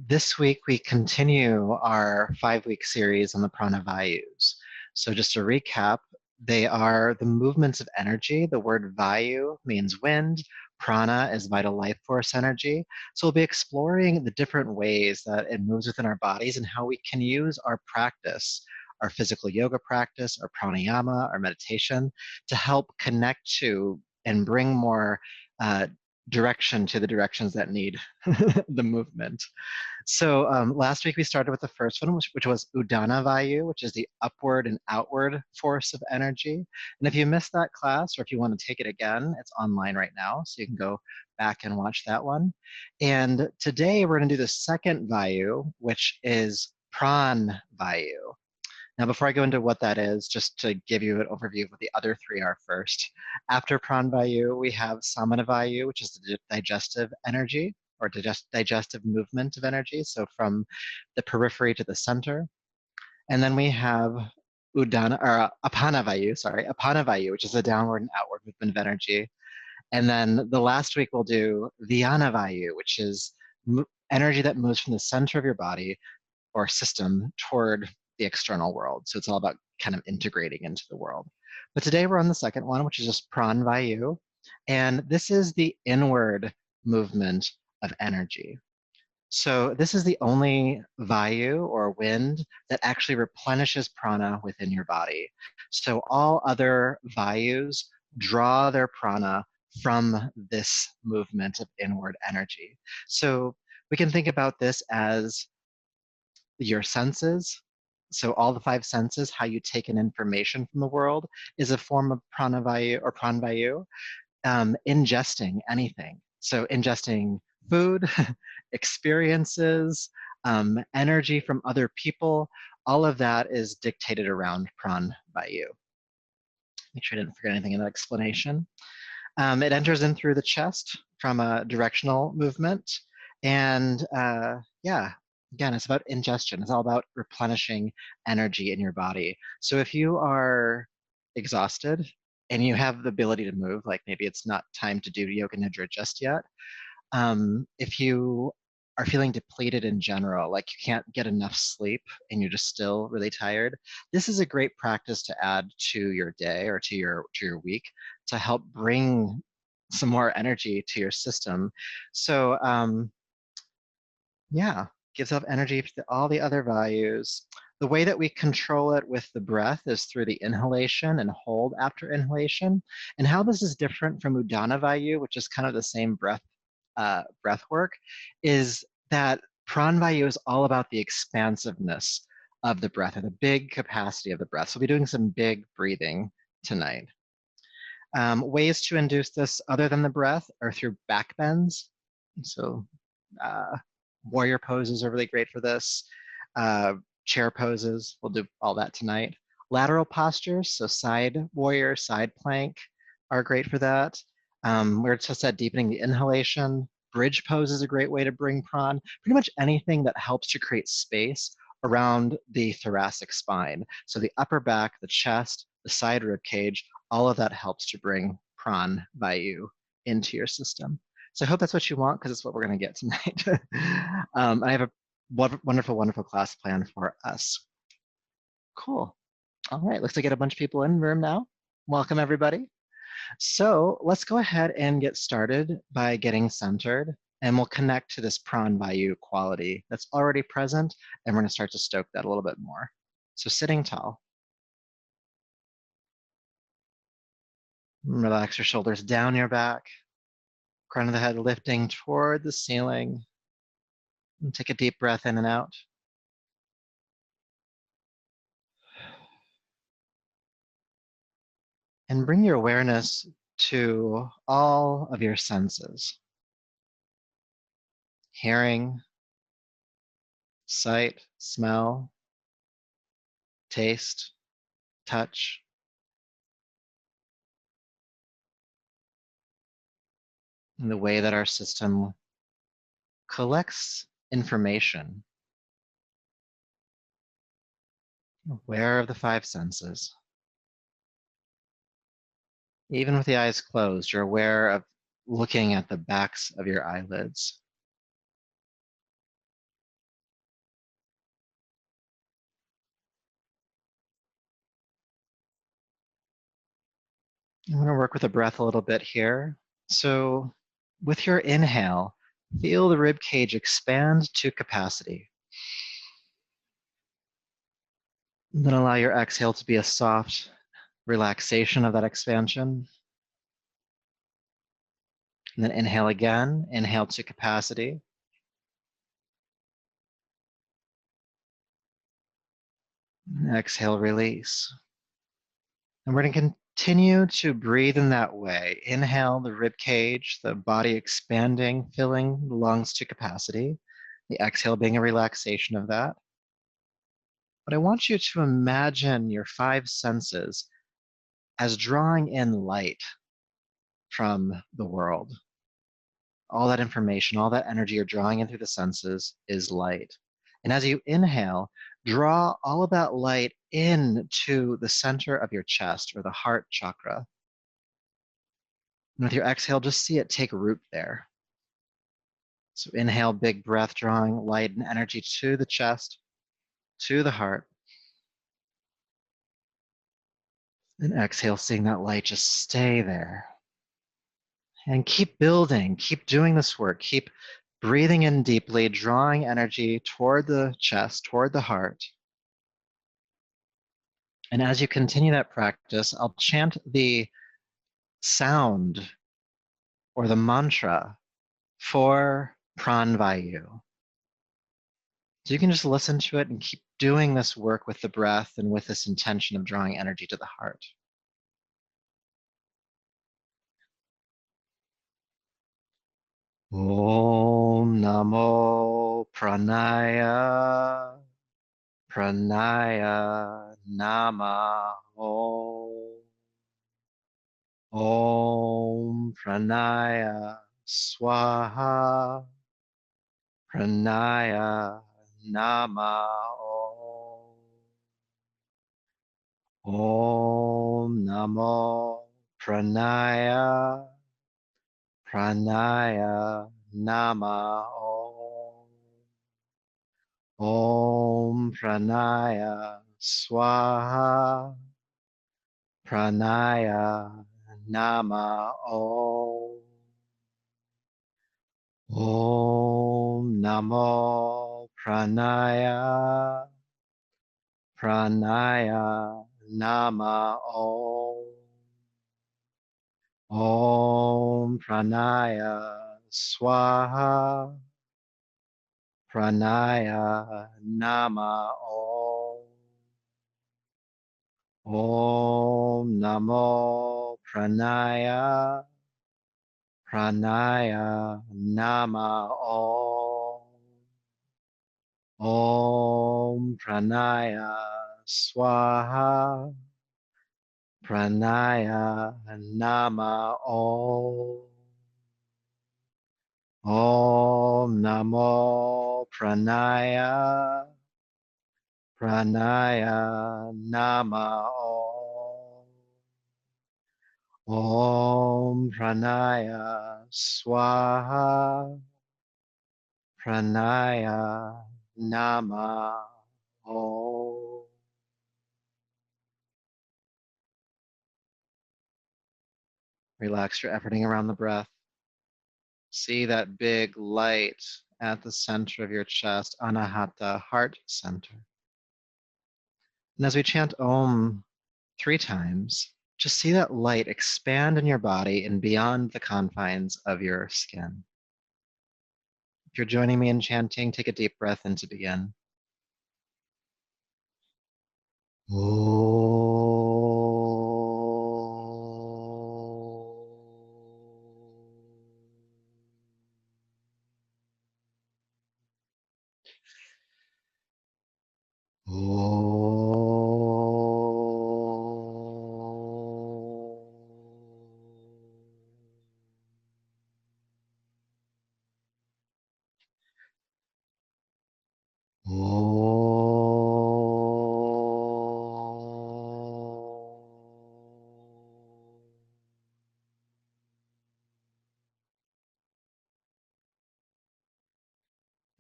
This week, we continue our 5-week series on the prana vayus. So just to recap, they are the movements of energy. The word vayu means wind. Prana is vital life force energy. So we'll be exploring the different ways that it moves within our bodies and how we can use our practice, our physical yoga practice, our pranayama, our meditation, to help connect to and bring more direction to the directions that need the movement. So last week we started with the first one, which was Udana Vayu, which is the upward and outward force of energy. And if you missed that class, or if you want to take it again, it's online right now, so you can go back and watch that one. And today we're going to do the second Vayu, which is Pran Vayu. Now, before I go into what that is, just to give you an overview of what the other three are first. After Pranavayu, we have Samanavayu, which is the digestive energy or digestive movement of energy, so from the periphery to the center. And then we have Apanavayu, which is the downward and outward movement of energy. And then the last week we'll do Vyanavayu, which is energy that moves from the center of your body or system toward the external world. So it's all about kind of integrating into the world. But today we're on the second one, which is just Pran Vayu. And this is the inward movement of energy. So this is the only Vayu or wind that actually replenishes prana within your body. So all other Vayus draw their prana from this movement of inward energy. So we can think about this as your senses. So all the 5 senses, how you take in information from the world, is a form of pranavayu or pranvayu. Ingesting anything. So ingesting food, experiences, energy from other people, all of that is dictated around pranvayu. Make sure I didn't forget anything in that explanation. It enters in through the chest from a directional movement. And yeah, again, it's about ingestion. It's all about replenishing energy in your body. So if you are exhausted and you have the ability to move, like maybe it's not time to do yoga nidra just yet, if you are feeling depleted in general, like you can't get enough sleep and you're just still really tired, this is a great practice to add to your day or to your week to help bring some more energy to your system. So yeah, gives off energy to all the other Vayus. The way that we control it with the breath is through the inhalation and hold after inhalation. And how this is different from Udana Vayu, which is kind of the same breath work, is that Pranvayu is all about the expansiveness of the breath or the big capacity of the breath. So we'll be doing some big breathing tonight. Ways to induce this other than the breath are through back bends. So warrior poses are really great for this. Chair poses, we'll do all that tonight. Lateral postures, so side warrior, side plank are great for that. We're just at deepening the inhalation. Bridge pose is a great way to bring pran. Pretty much anything that helps to create space around the thoracic spine. So the upper back, the chest, the side rib cage, all of that helps to bring pran vayu into your system. So I hope that's what you want because it's what we're going to get tonight. I have a wonderful, wonderful class planned for us. Cool. All right, looks like I get a bunch of people in the room now. Welcome, everybody. So let's go ahead and get started by getting centered, and we'll connect to this pran vayu quality that's already present, and we're going to start to stoke that a little bit more. So sitting tall. Relax your shoulders down your back, crown of the head lifting toward the ceiling. And take a deep breath in and out. And bring your awareness to all of your senses. Hearing, sight, smell, taste, touch. And the way that our system collects information. Aware of the 5 senses. Even with the eyes closed, you're aware of looking at the backs of your eyelids. I want to work with the breath a little bit here. So, with your inhale, feel the rib cage expand to capacity. And then allow your exhale to be a soft relaxation of that expansion. And then inhale again, inhale to capacity. And exhale, release. And we're going to continue to breathe in that way. Inhale, the rib cage, the body expanding, filling the lungs to capacity. The exhale being a relaxation of that. But I want you to imagine your five senses as drawing in light from the world. All that information, all that energy you're drawing in through the senses is light. And as you inhale, draw all of that light into the center of your chest or the heart chakra. And with your exhale, just see it take root there. So inhale, big breath, drawing light and energy to the chest, to the heart. And exhale, seeing that light just stay there. And keep building, keep doing this work, keep breathing in deeply, drawing energy toward the chest, toward the heart. And as you continue that practice, I'll chant the sound or the mantra for Pran Vayu. So you can just listen to it and keep doing this work with the breath and with this intention of drawing energy to the heart. Om Namo Pranaya Pranaya Namaho. Om Pranaya Swaha Pranaya Namaho. Om Namo Pranaya Pranaya Namaho. Om Pranaya Swaha Pranaya Namaho. Om Namo Pranaya Pranaya Namaho. Om Pranaya Swaha Pranaya Namaho. Om Namo Pranaya Pranaya Namaho. Om Pranaya Swaha Pranaya Namaho. Om Namo Pranaya Pranaya Namaho. Om Pranaya Swaha Pranaya Namaho. Relax your efforting around the breath. See that big light at the center of your chest, Anahata, heart center. And as we chant Om 3 times, just see that light expand in your body and beyond the confines of your skin. If you're joining me in chanting, take a deep breath in to begin.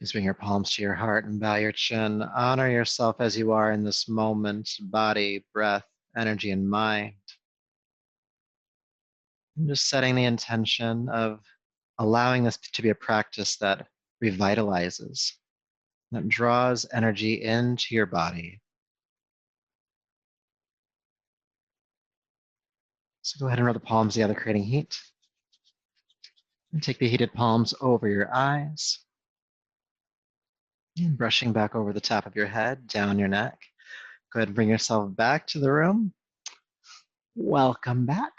Just bring your palms to your heart and bow your chin. Honor yourself as you are in this moment, body, breath, energy, and mind. And just setting the intention of allowing this to be a practice that revitalizes, that draws energy into your body. So go ahead and rub the palms together, creating heat. And take the heated palms over your eyes. And brushing back over the top of your head, down your neck. Go ahead and bring yourself back to the room. Welcome back.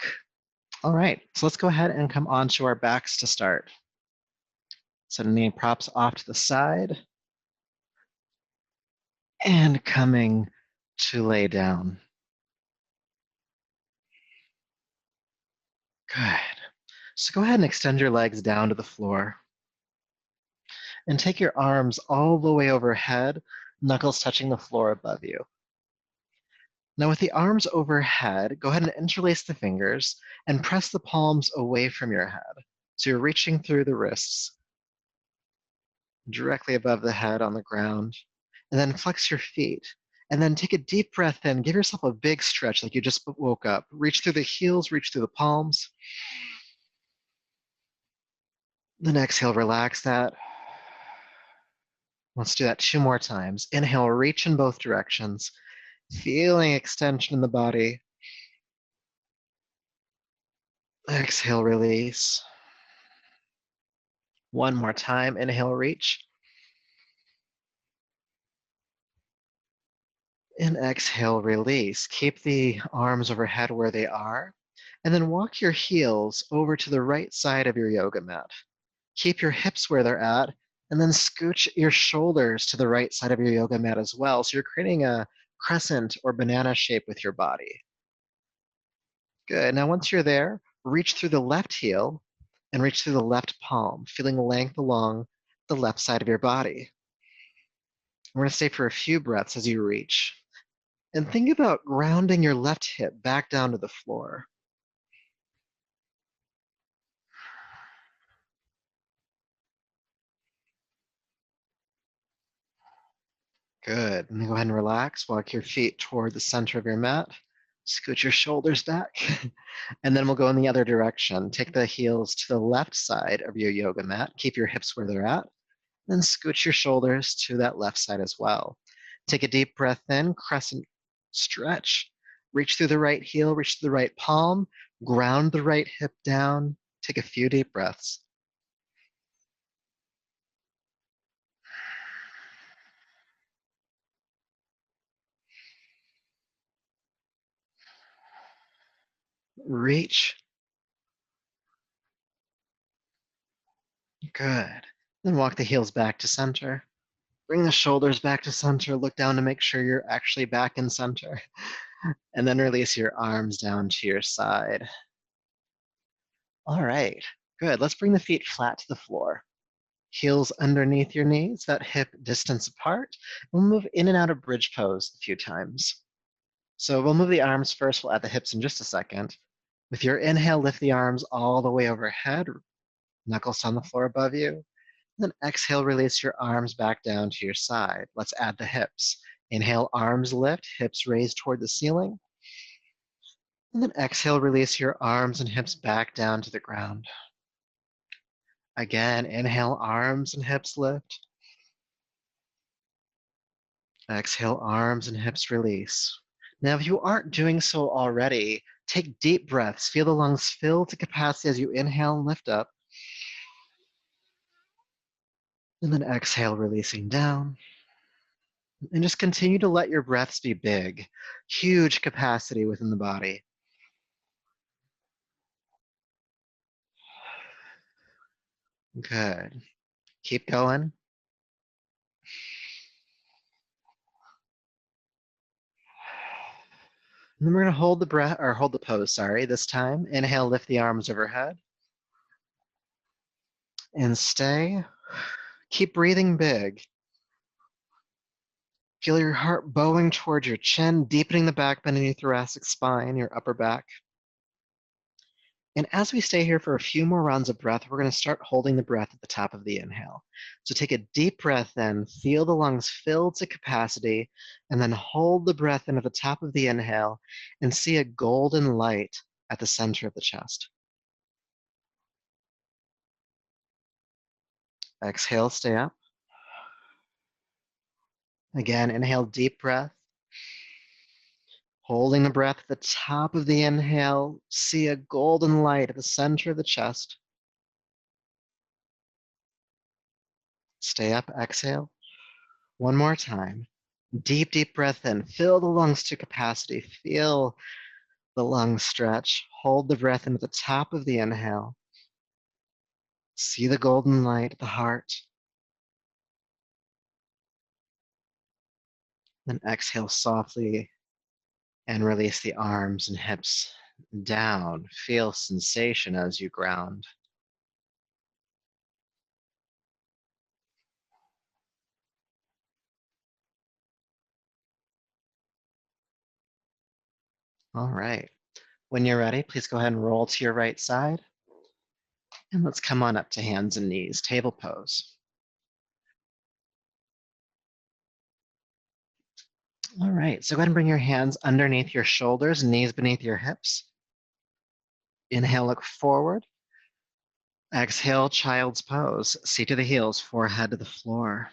All right, so let's go ahead and come onto our backs to start. Setting the props off to the side. And coming to lay down. Good. So go ahead and extend your legs down to the floor. And take your arms all the way overhead, knuckles touching the floor above you. Now with the arms overhead, go ahead and interlace the fingers and press the palms away from your head. So you're reaching through the wrists, directly above the head on the ground. And then flex your feet. And then take a deep breath in. Give yourself a big stretch like you just woke up. Reach through the heels, reach through the palms. Then exhale, relax that. Let's do that 2 more times. Inhale, reach in both directions. Feeling extension in the body. Exhale, release. 1 more time. Inhale, reach. And exhale, release. Keep the arms overhead where they are. And then walk your heels over to the right side of your yoga mat. Keep your hips where they're at, and then scooch your shoulders to the right side of your yoga mat as well. So you're creating a crescent or banana shape with your body. Good. Now, once you're there, reach through the left heel and reach through the left palm, feeling length along the left side of your body. We're going to stay for a few breaths as you reach. And think about grounding your left hip back down to the floor. Good. And then go ahead and relax. Walk your feet toward the center of your mat. Scoot your shoulders back. And then we'll go in the other direction. Take the heels to the left side of your yoga mat. Keep your hips where they're at. Then scoot your shoulders to that left side as well. Take a deep breath in, crescent stretch. Reach through the right heel, reach through the right palm, ground the right hip down. Take a few deep breaths. Reach. Good. Then walk the heels back to center. Bring the shoulders back to center. Look down to make sure you're actually back in center. And then release your arms down to your side. All right, good. Let's bring the feet flat to the floor. Heels underneath your knees, that hip distance apart. We'll move in and out of bridge pose a few times. So we'll move the arms first. We'll add the hips in just a second. With your inhale, lift the arms all the way overhead, knuckles on the floor above you. Then exhale, release your arms back down to your side. Let's add the hips. Inhale, arms lift, hips raise toward the ceiling. And then exhale, release your arms and hips back down to the ground. Again, inhale, arms and hips lift. Exhale, arms and hips release. Now, if you aren't doing so already, take deep breaths. Feel the lungs fill to capacity as you inhale and lift up. And then exhale, releasing down. And just continue to let your breaths be big, huge capacity within the body. Good. Keep going. And then we're going to hold the breath, or hold the pose, sorry, this time. Inhale, lift the arms overhead. And stay. Keep breathing big. Feel your heart bowing towards your chin, deepening the back bend in your thoracic spine, your upper back. And as we stay here for a few more rounds of breath, we're going to start holding the breath at the top of the inhale. So take a deep breath in, feel the lungs fill to capacity, and then hold the breath in at the top of the inhale and see a golden light at the center of the chest. Exhale, stay up. Again, inhale, deep breath. Holding the breath at the top of the inhale, see a golden light at the center of the chest. Stay up, exhale. One more time. Deep, deep breath in. Fill the lungs to capacity. Feel the lungs stretch. Hold the breath in at the top of the inhale. See the golden light at the heart. Then exhale softly and release the arms and hips down. Feel sensation as you ground. All right. When you're ready, please go ahead and roll to your right side. And let's come on up to hands and knees, table pose. All right, so go ahead and bring your hands underneath your shoulders, knees beneath your hips. Inhale, look forward. Exhale, child's pose. Seat to the heels, forehead to the floor.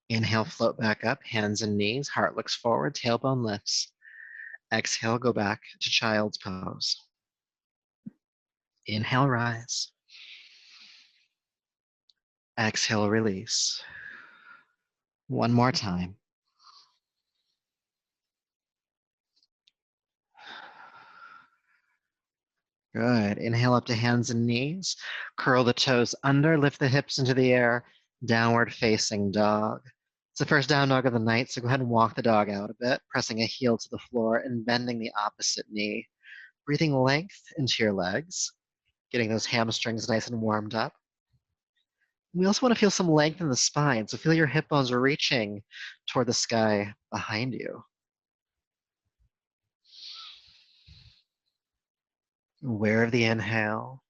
Inhale, float back up, hands and knees, heart looks forward, tailbone lifts. Exhale, go back to child's pose. Inhale, rise. Exhale, release. One more time. Good. Inhale up to hands and knees. Curl the toes under, lift the hips into the air, downward facing dog. It's the first down dog of the night, so go ahead and walk the dog out a bit, pressing a heel to the floor and bending the opposite knee. Breathing length into your legs, getting those hamstrings nice and warmed up. We also want to feel some length in the spine, so feel your hip bones reaching toward the sky behind you. Aware of the inhale,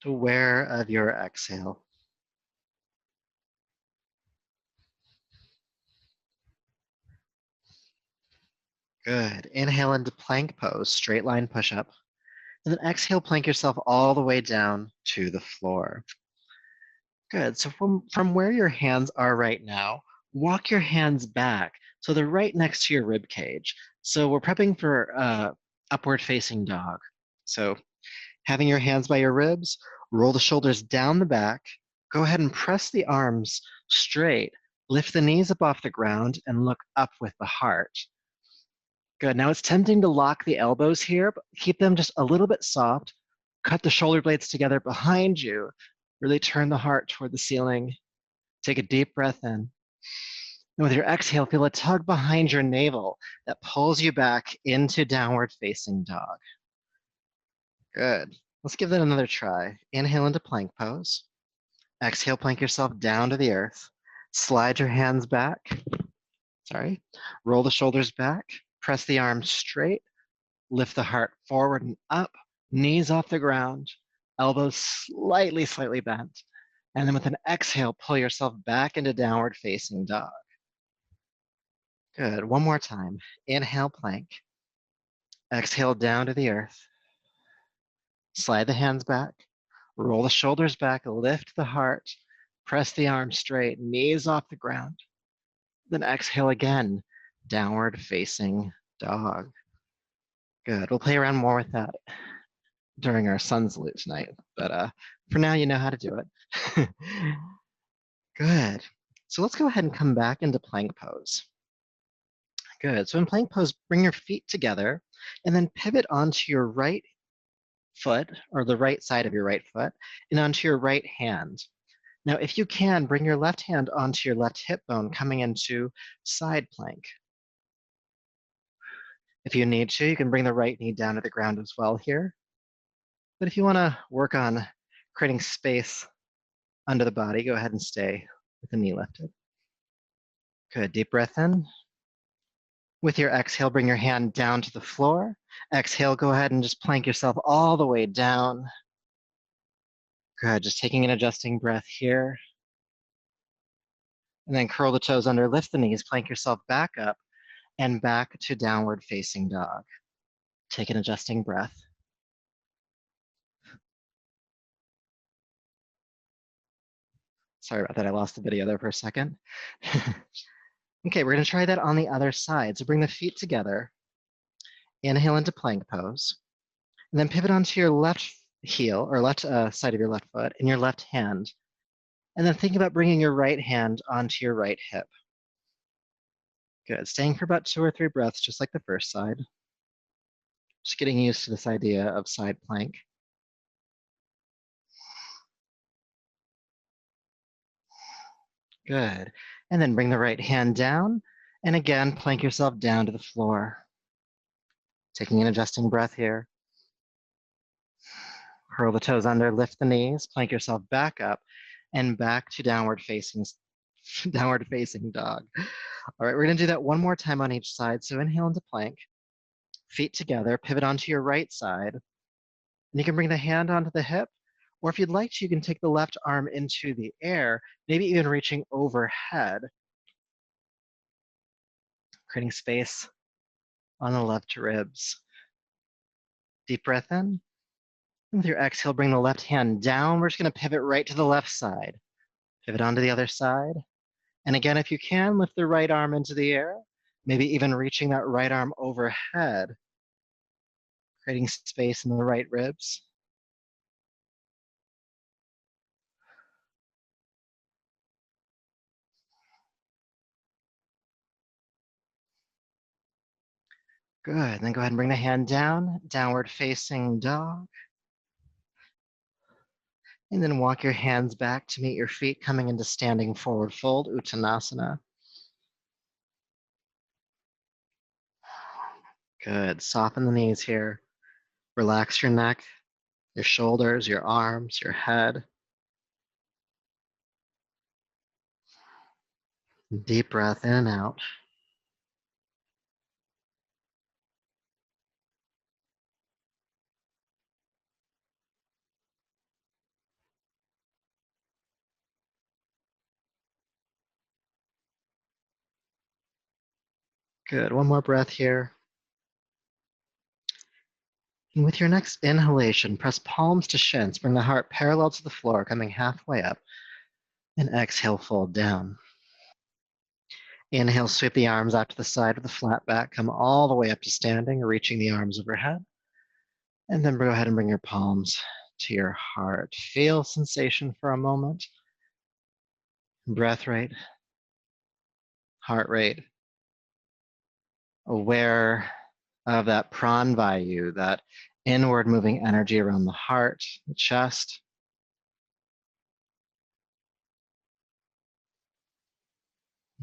aware of your exhale. Good. Inhale into plank pose, straight line push-up. And then exhale, plank yourself all the way down to the floor. Good. So from where your hands are right now, walk your hands back so they're right next to your rib cage. So we're prepping for upward facing dog. So having your hands by your ribs, roll the shoulders down the back, go ahead and press the arms straight, lift the knees up off the ground and look up with the heart. Good. Now it's tempting to lock the elbows here, but keep them just a little bit soft. Cut the shoulder blades together behind you. Really turn the heart toward the ceiling. Take a deep breath in. And with your exhale, feel a tug behind your navel that pulls you back into downward facing dog. Good. Let's give that another try. Inhale into plank pose. Exhale, plank yourself down to the earth. Slide your hands back. Roll the shoulders back. Press the arms straight. Lift the heart forward and up. Knees off the ground. Elbows slightly bent. And then with an exhale, pull yourself back into downward facing dog. Good. One more time. Inhale, plank. Exhale, down to the earth. Slide the hands back. Roll the shoulders back. Lift the heart. Press the arms straight. Knees off the ground. Then exhale again. Downward facing dog. Good. We'll play around more with that during our sun salute tonight. But for now, you know how to do it. Good. So let's go ahead and come back into plank pose. Good. So in plank pose, bring your feet together and then pivot onto your right foot or the right side of your right foot and onto your right hand. Now, if you can, bring your left hand onto your left hip bone, coming into side plank. If you need to, you can bring the right knee down to the ground as well here. But if you want to work on creating space under the body, go ahead and stay with the knee lifted. Good. Deep breath in. With your exhale, bring your hand down to the floor Exhale, go ahead and just plank yourself all the way down. Good, just taking an adjusting breath here. And then curl the toes under, lift the knees, plank yourself back up and back to downward facing dog. Take an adjusting breath. Sorry about that, I lost the video there for a second. Okay, we're gonna try that on the other side. So bring the feet together, inhale into plank pose, and then pivot onto your left heel or left side of your left foot and your left hand. And then think about bringing your right hand onto your right hip. Good, staying for about 2 or 3 breaths, just like the first side. Just getting used to this idea of side plank. Good. And then bring the right hand down. And again, plank yourself down to the floor. Taking an adjusting breath here. Curl the toes under, lift the knees, plank yourself back up and back to downward facing dog. All right, we're gonna do that one more time on each side. So inhale into plank, feet together, pivot onto your right side. And you can bring the hand onto the hip, or if you'd like to, you can take the left arm into the air, maybe even reaching overhead, creating space on the left ribs. Deep breath in. With your exhale, bring the left hand down. We're just going to pivot right to the left side. Pivot onto the other side. And again, if you can, lift the right arm into the air, maybe even reaching that right arm overhead, creating space in the right ribs. Good. And then go ahead and bring the hand down, downward facing dog. And then walk your hands back to meet your feet, coming into standing forward fold, Uttanasana. Good. Soften the knees here. Relax your neck, your shoulders, your arms, your head. Deep breath in and out. Good. One more breath here. And with your next inhalation, press palms to shins. Bring the heart parallel to the floor, coming halfway up. And exhale, fold down. Inhale, sweep the arms out to the side with a flat back. Come all the way up to standing, reaching the arms overhead. And then go ahead and bring your palms to your heart. Feel sensation for a moment. Breath rate, heart rate. Aware of that Pran Vayu, that inward moving energy around the heart, the chest.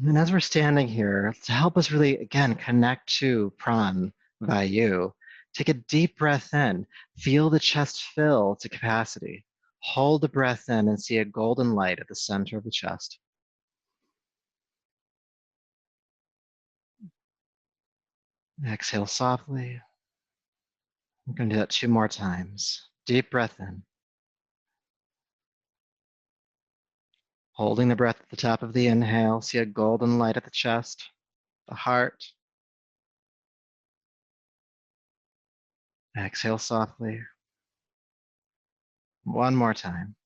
And as we're standing here, to help us really, again, connect to Pran Vayu, take a deep breath in. Feel the chest fill to capacity. Hold the breath in and see a golden light at the center of the chest. Exhale softly. I'm going to do that 2 more times. Deep breath in. Holding the breath at the top of the inhale, see a golden light at the chest, the heart. Exhale softly. One more time.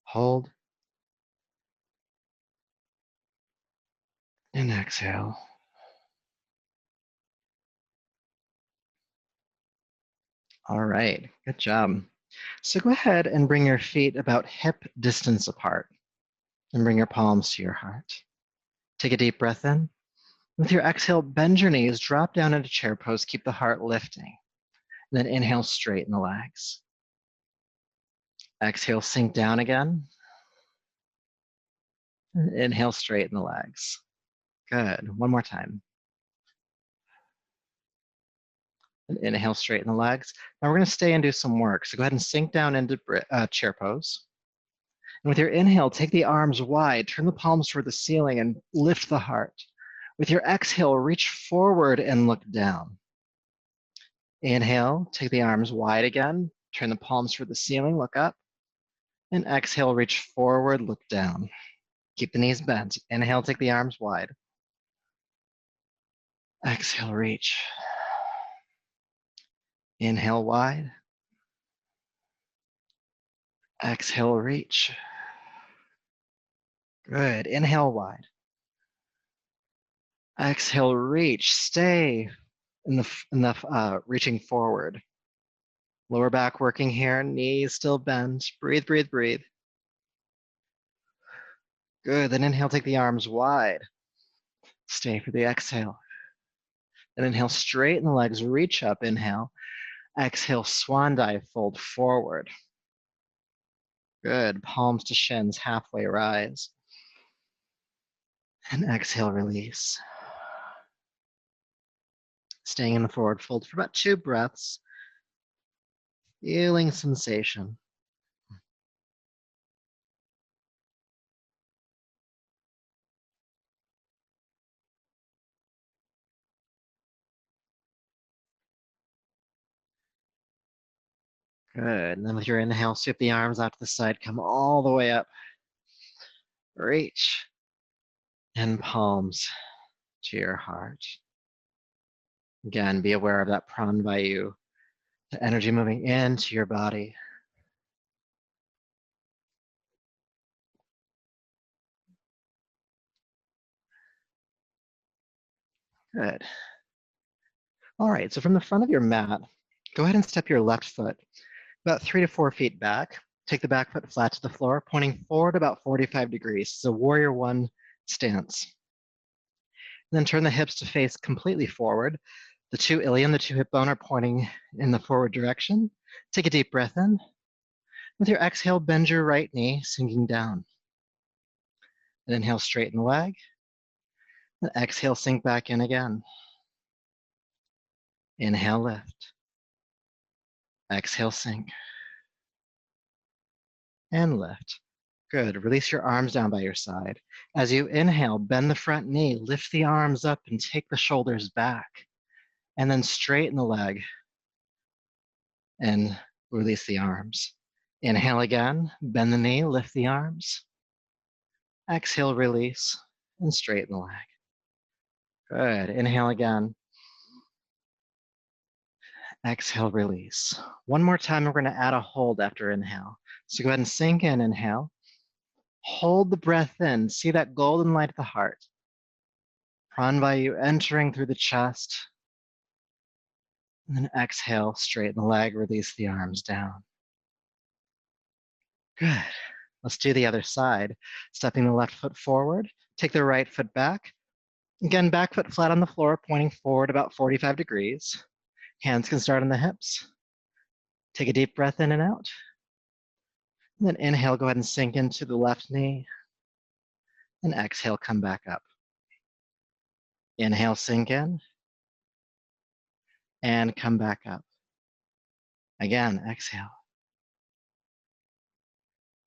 Hold. And exhale. All right, good job. So go ahead and bring your feet about hip distance apart and bring your palms to your heart. Take a deep breath in. With your exhale, bend your knees, drop down into chair pose, keep the heart lifting. And then inhale, straighten the legs. Exhale, sink down again. And inhale, straighten the legs. Good, one more time. And inhale, straighten the legs. Now we're gonna stay and do some work. So go ahead and sink down into chair pose. And with your inhale, take the arms wide, turn the palms toward the ceiling and lift the heart. With your exhale, reach forward and look down. Inhale, take the arms wide again. Turn the palms toward the ceiling, look up. And exhale, reach forward, look down. Keep the knees bent. Inhale, take the arms wide. Exhale, reach. Inhale, wide. Exhale, reach. Good. Inhale, wide. Exhale, reach. Stay in the reaching forward. Lower back working here. Knees still bent. Breathe, breathe, breathe. Good. Then inhale, take the arms wide. Stay for the exhale. And inhale, straighten the legs, reach up. Inhale. Exhale, swan dive, fold forward. Good. Palms to shins, halfway rise. And exhale, release. Staying in the forward fold for about 2 breaths. Feeling sensation. Good. And then with your inhale, sweep the arms out to the side, come all the way up. Reach. And palms to your heart. Again, be aware of that Pran Vayu, the energy moving into your body. Good. All right, so from the front of your mat, go ahead and step your left foot about 3 to 4 feet back. Take the back foot flat to the floor, pointing forward about 45 degrees. It's a warrior 1 stance. And then turn the hips to face completely forward. The 2 ilium, the 2 hip bone are pointing in the forward direction. Take a deep breath in. With your exhale, bend your right knee, sinking down. And inhale, straighten the leg. And exhale, sink back in again. Inhale, lift. Exhale, sink. And lift. Good. Release your arms down by your side. As you inhale, bend the front knee, lift the arms up and take the shoulders back. And then straighten the leg and release the arms. Inhale again, bend the knee, lift the arms. Exhale, release, and straighten the leg. Good. Inhale again. Exhale, release. One more time, we're going to add a hold after inhale. So go ahead and sink in, inhale. Hold the breath in. See that golden light of the heart. Pran Vayu entering through the chest. And then exhale, straighten the leg, release the arms down. Good. Let's do the other side. Stepping the left foot forward. Take the right foot back. Again, back foot flat on the floor, pointing forward about 45 degrees. Hands can start on the hips. Take a deep breath in and out. And then inhale, go ahead and sink into the left knee. And exhale, come back up. Inhale, sink in. And come back up. Again, exhale.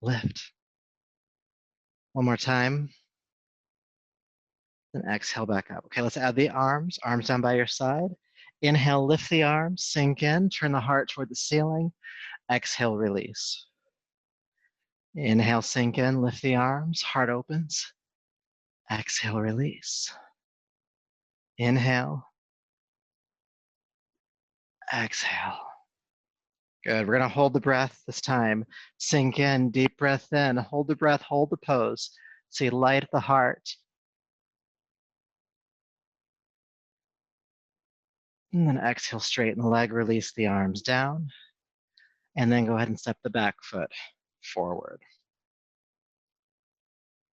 Lift. One more time. Then exhale back up. Okay, let's add the arms. Arms down by your side. Inhale, lift the arms, sink in, turn the heart toward the ceiling. Exhale, release. Inhale, sink in, lift the arms, heart opens. Exhale, release. Inhale. Exhale. Good. We're going to hold the breath this time. Sink in, deep breath in, hold the breath, hold the pose. See light at the heart. And then exhale, straighten the leg, release the arms down. And then go ahead and step the back foot forward.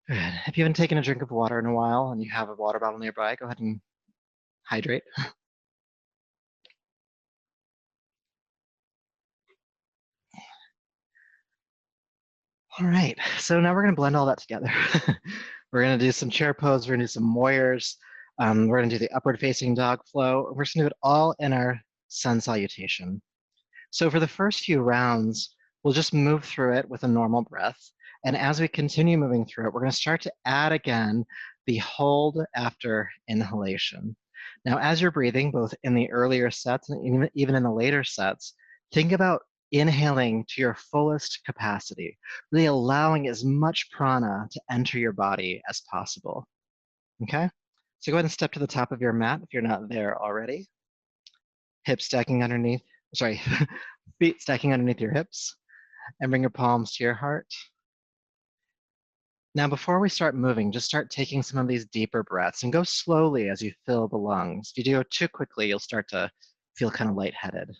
Good. If you haven't taken a drink of water in a while and you have a water bottle nearby, go ahead and hydrate. All right, so now we're gonna blend all that together. We're gonna do some chair pose, we're gonna do some warriors, we're gonna do the upward facing dog flow. We're just gonna do it all in our sun salutation. So for the first few rounds, we'll just move through it with a normal breath. And as we continue moving through it, we're gonna start to add again the hold after inhalation. Now, as you're breathing, both in the earlier sets and even in the later sets, think about inhaling to your fullest capacity, really allowing as much prana to enter your body as possible. Okay? So go ahead and step to the top of your mat if you're not there already. Hips stacking underneath, sorry, feet stacking underneath your hips, and bring your palms to your heart. Now, before we start moving, just start taking some of these deeper breaths and go slowly as you fill the lungs. If you do it too quickly, you'll start to feel kind of lightheaded.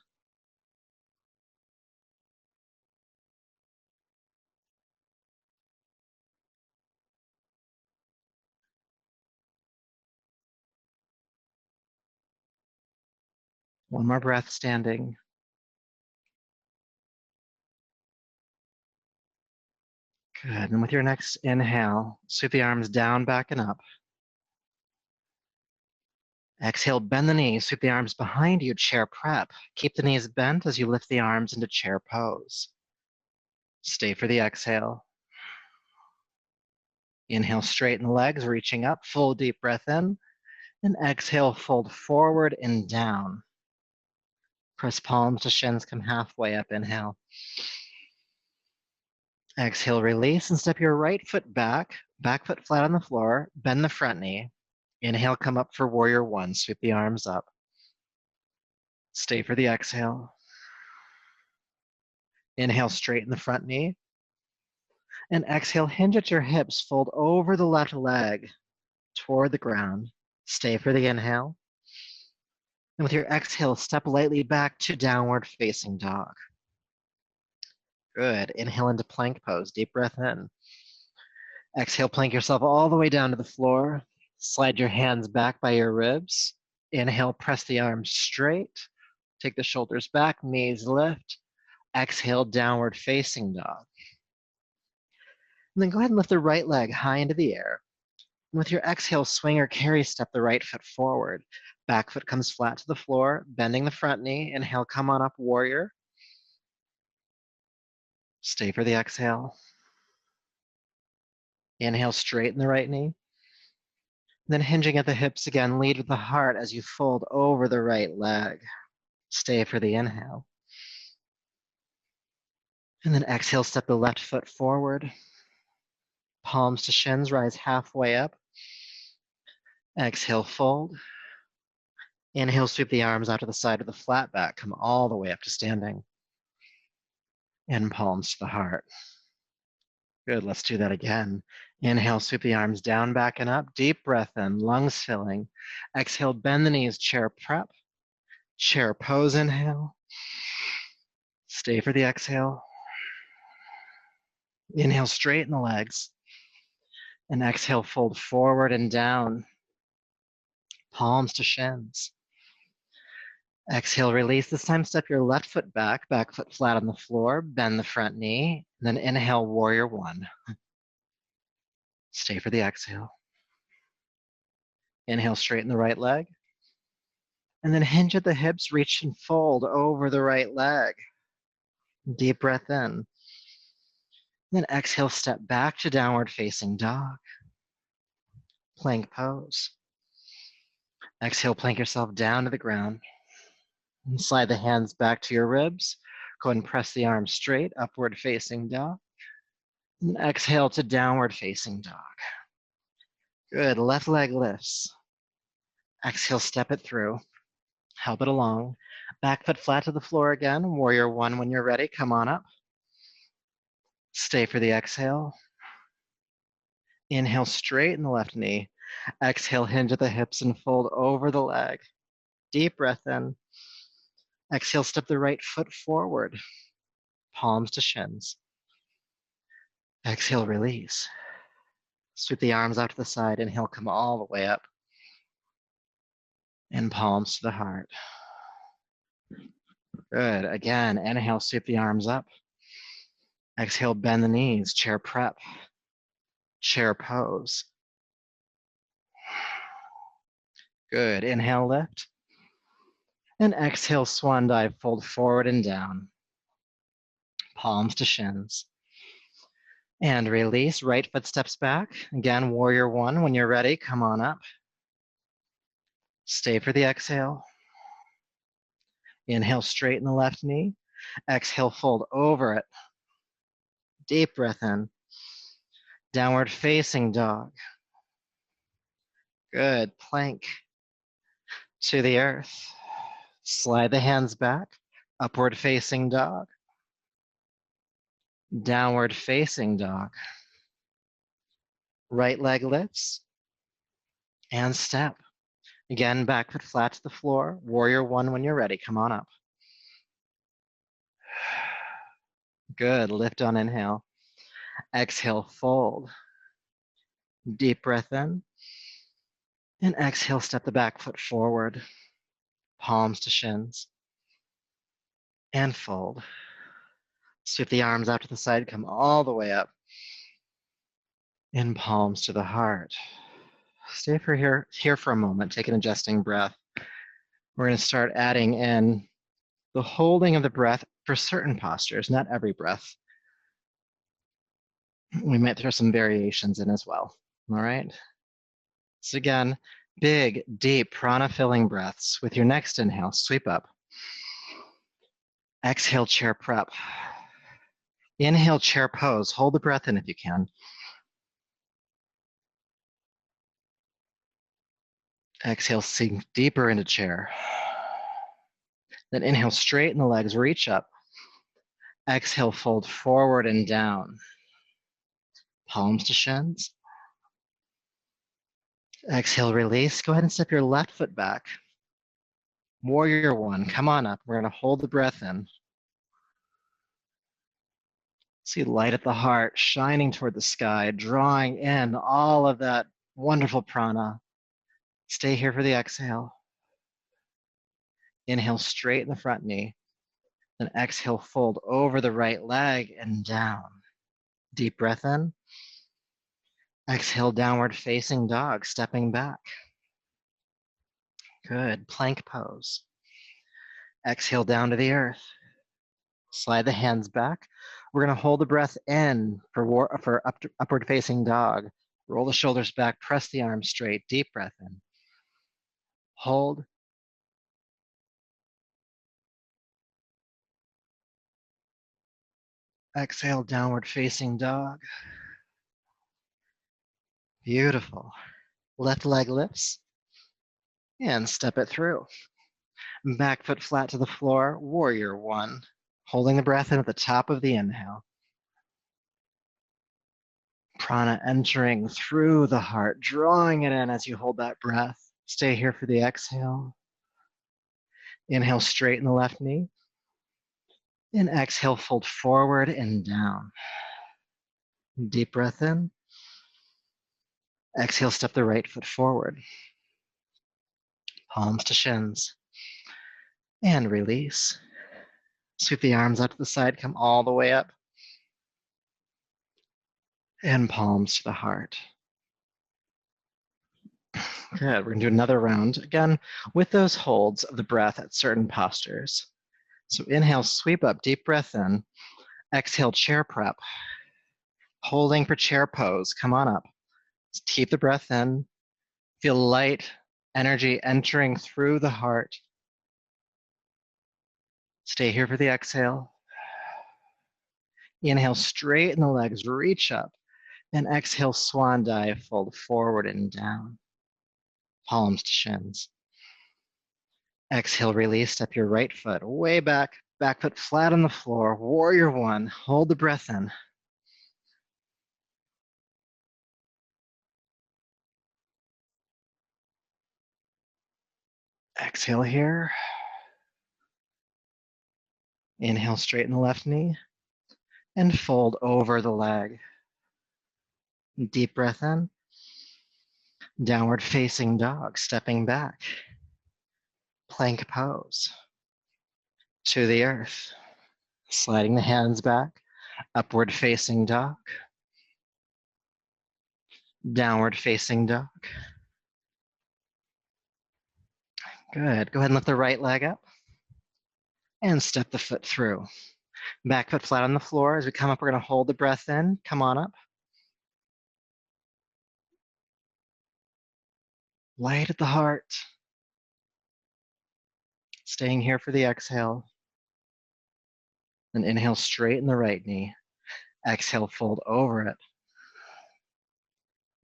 One more breath standing. Good. And with your next inhale, sweep the arms down, back, and up. Exhale, bend the knees, sweep the arms behind you, chair prep. Keep the knees bent as you lift the arms into chair pose. Stay for the exhale. Inhale, straighten the legs, reaching up, full deep breath in. And exhale, fold forward and down. Press palms to shins, come halfway up, inhale. Exhale, release, and step your right foot back foot flat on the floor, bend the front knee. Inhale, come up for warrior one, sweep the arms up. Stay for the exhale. Inhale, straighten the front knee. And exhale, hinge at your hips, fold over the left leg toward the ground. Stay for the inhale. And with your exhale, step lightly back to downward facing dog. Good. Inhale into plank pose. Deep breath in. Exhale, plank yourself all the way down to the floor. Slide your hands back by your ribs. Inhale, press the arms straight. Take the shoulders back, knees lift. Exhale, downward facing dog. And then go ahead and lift the right leg high into the air. And with your exhale, swing or carry step the right foot forward. Back foot comes flat to the floor, bending the front knee. Inhale, come on up, warrior. Stay for the exhale. Inhale, straighten the right knee. Then hinging at the hips again, lead with the heart as you fold over the right leg. Stay for the inhale. And then exhale, step the left foot forward. Palms to shins, rise halfway up. Exhale, fold. Inhale, sweep the arms out to the side of the flat back. Come all the way up to standing. And palms to the heart. Good, let's do that again. Inhale, sweep the arms down, back, and up. Deep breath in, lungs filling. Exhale, bend the knees, chair prep. Chair pose, inhale. Stay for the exhale. Inhale, straighten the legs. And exhale, fold forward and down. Palms to shins. Exhale, release. This time, step your left foot back foot flat on the floor, bend the front knee, then inhale, warrior one. Stay for the exhale. Inhale, straighten the right leg. And then hinge at the hips, reach and fold over the right leg. Deep breath in. Then exhale, step back to downward facing dog. Plank pose. Exhale, plank yourself down to the ground. And slide the hands back to your ribs. Go ahead and press the arms straight, upward facing dog. And exhale to downward facing dog. Good, left leg lifts. Exhale, step it through. Help it along. Back foot flat to the floor again. Warrior one when you're ready, come on up. Stay for the exhale. Inhale, straighten the left knee. Exhale, hinge at the hips and fold over the leg. Deep breath in. Exhale, step the right foot forward. Palms to shins. Exhale, release. Sweep the arms out to the side. Inhale, come all the way up. And palms to the heart. Good. Again, inhale, sweep the arms up. Exhale, bend the knees, chair prep. Chair pose. Good. Inhale, lift. And exhale, swan dive, fold forward and down. Palms to shins. And release, right foot steps back. Again, warrior one. When you're ready, come on up. Stay for the exhale. Inhale, straighten the left knee. Exhale, fold over it. Deep breath in. Downward facing dog. Good. Plank to the earth. Slide the hands back. Upward facing dog. Downward facing dog. Right leg lifts. And step. Again, back foot flat to the floor. Warrior one when you're ready. Come on up. Good. Lift on inhale. Exhale, fold. Deep breath in. And exhale, step the back foot forward. Palms to shins. And fold. Sweep the arms out to the side. Come all the way up. And palms to the heart. Stay for here for a moment. Take an adjusting breath. We're going to start adding in the holding of the breath for certain postures, not every breath. We might throw some variations in as well. All right. So again, big, deep, prana-filling breaths. With your next inhale, sweep up. Exhale, chair prep. Inhale, chair pose. Hold the breath in if you can. Exhale, sink deeper into chair. Then inhale, straighten the legs, reach up. Exhale, fold forward and down. Palms to shins. Exhale, release. Go ahead and step your left foot back. Warrior one, come on up. We're going to hold the breath in. See light at the heart, shining toward the sky, drawing in all of that wonderful prana. Stay here for the exhale. Inhale, straighten the front knee. Then exhale, fold over the right leg and down. Deep breath in. Exhale, downward facing dog, stepping back. Good, plank pose. Exhale down to the earth. Slide the hands back. We're going to hold the breath in for upward facing dog. Roll the shoulders back, press the arms straight, deep breath in. Hold. Exhale, downward facing dog. Beautiful. Left leg lifts. And step it through. Back foot flat to the floor, warrior one. Holding the breath in at the top of the inhale. Prana entering through the heart, drawing it in as you hold that breath. Stay here for the exhale. Inhale, straighten the left knee. And exhale, fold forward and down. Deep breath in. Exhale, step the right foot forward. Palms to shins. And release. Sweep the arms out to the side, come all the way up. And palms to the heart. Good, we're gonna do another round, again, with those holds of the breath at certain postures. So inhale, sweep up, deep breath in. Exhale, chair prep. Holding for chair pose, come on up. Just keep the breath in. Feel light energy entering through the heart. Stay here for the exhale. Inhale, straighten the legs, reach up. And exhale, swan dive, fold forward and down. Palms to shins. Exhale, release, step your right foot way back, back foot flat on the floor, warrior one, hold the breath in. Exhale here. Inhale, straighten the left knee and fold over the leg. Deep breath in. Downward facing dog, stepping back. Plank pose. To the earth. Sliding the hands back. Upward facing dog. Downward facing dog. Good. Go ahead and lift the right leg up and step the foot through. Back foot flat on the floor. As we come up, we're going to hold the breath in. Come on up. Light at the heart. Staying here for the exhale. And inhale, straighten the right knee. Exhale, fold over it.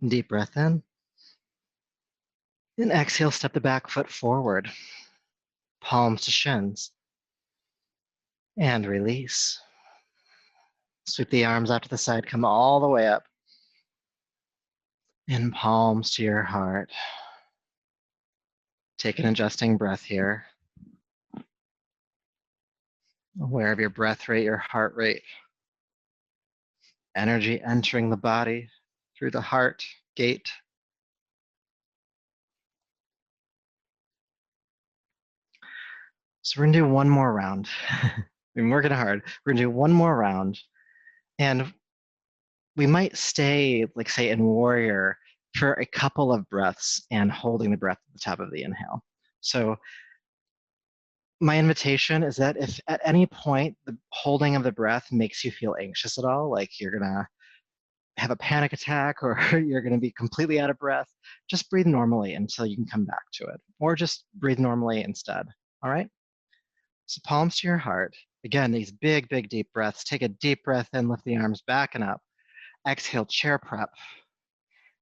Deep breath in. And exhale, step the back foot forward. Palms to shins. And release. Sweep the arms out to the side, come all the way up. And palms to your heart. Take an adjusting breath here. Aware of your breath rate, your heart rate. Energy entering the body through the heart gate. So we're gonna do one more round. We've been working hard. We're gonna do one more round. And we might stay, like say in warrior, for a couple of breaths and holding the breath at the top of the inhale. So my invitation is that if at any point the holding of the breath makes you feel anxious at all, like you're gonna have a panic attack or you're gonna be completely out of breath, just breathe normally until you can come back to it, or just breathe normally instead, all right? So palms to your heart. Again, these big, big, deep breaths. Take a deep breath in, lift the arms back and up. Exhale, chair prep.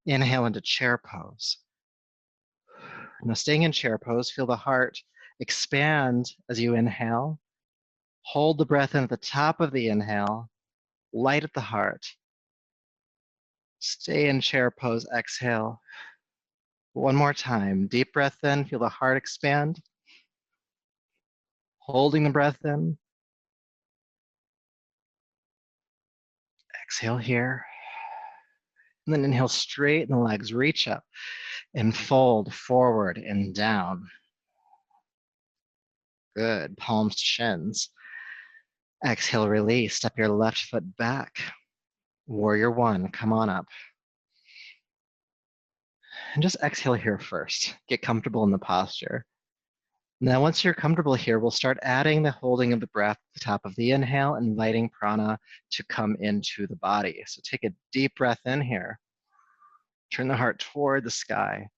Inhale into chair pose. Now staying in chair pose, feel the heart expand as you inhale. Hold the breath in at the top of the inhale. Light at the heart. Stay in chair pose, exhale. One more time. Deep breath in, feel the heart expand. Holding the breath in. Exhale here. And then inhale, straighten the legs, reach up and fold forward and down. Good, palms to shins. Exhale, release, step your left foot back. Warrior one, come on up. And just exhale here first. Get comfortable in the posture. Now, once you're comfortable here, we'll start adding the holding of the breath at the top of the inhale, inviting prana to come into the body. So take a deep breath in here. Turn the heart toward the sky.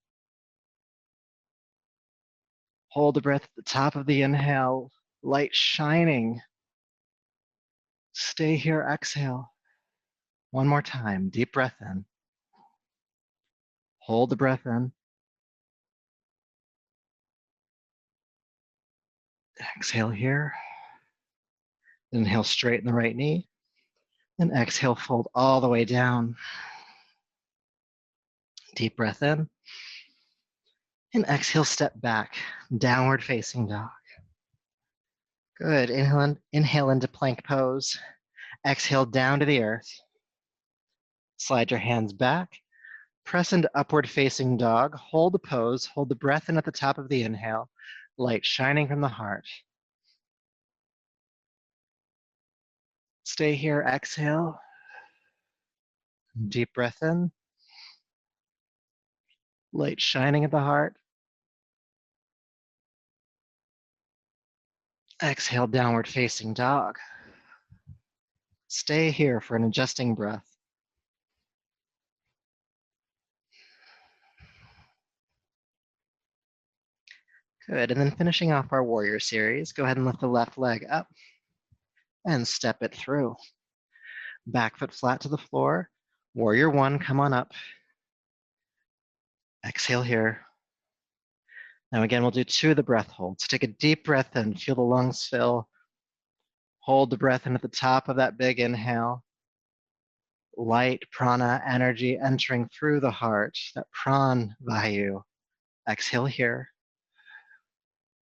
Hold the breath at the top of the inhale, light shining. Stay here, exhale. One more time, deep breath in. Hold the breath in. Exhale here. Inhale, straighten the right knee. And exhale, fold all the way down. Deep breath in. And exhale, step back, downward facing dog. Good, inhale into plank pose. Exhale down to the earth. Slide your hands back. Press into upward facing dog. Hold the pose, hold the breath in at the top of the inhale. Light shining from the heart. Stay here, exhale. Deep breath in. Light shining at the heart. Exhale, downward facing dog. Stay here for an adjusting breath. Good, and then finishing off our warrior series, go ahead and lift the left leg up and step it through. Back foot flat to the floor. Warrior one, come on up. Exhale here. Now again, we'll do two of the breath holds. So take a deep breath in, feel the lungs fill. Hold the breath in at the top of that big inhale. Light prana energy entering through the heart, that Pran, Vayu. Exhale here.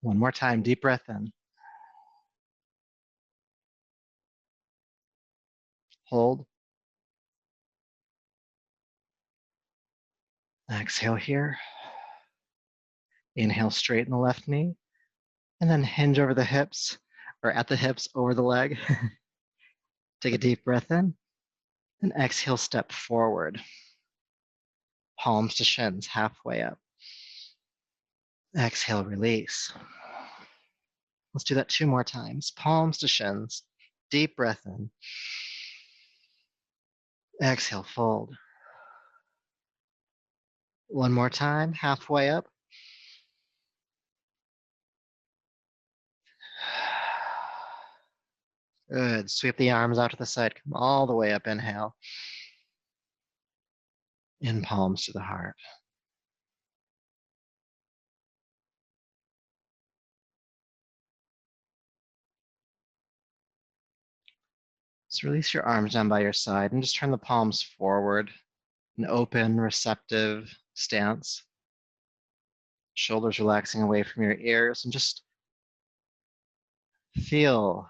One more time, deep breath in. Hold. Exhale here. Inhale, straighten the left knee. And then hinge over the hips, or at the hips, over the leg. Take a deep breath in. And exhale, step forward. Palms to shins, halfway up. Exhale, release. Let's do that two more times. Palms to shins. Deep breath in. Exhale, fold. One more time, halfway up. Good. Sweep the arms out to the side. Come all the way up. Inhale. In palms to the heart. So release your arms down by your side and just turn the palms forward. An open, receptive stance. Shoulders relaxing away from your ears, and just feel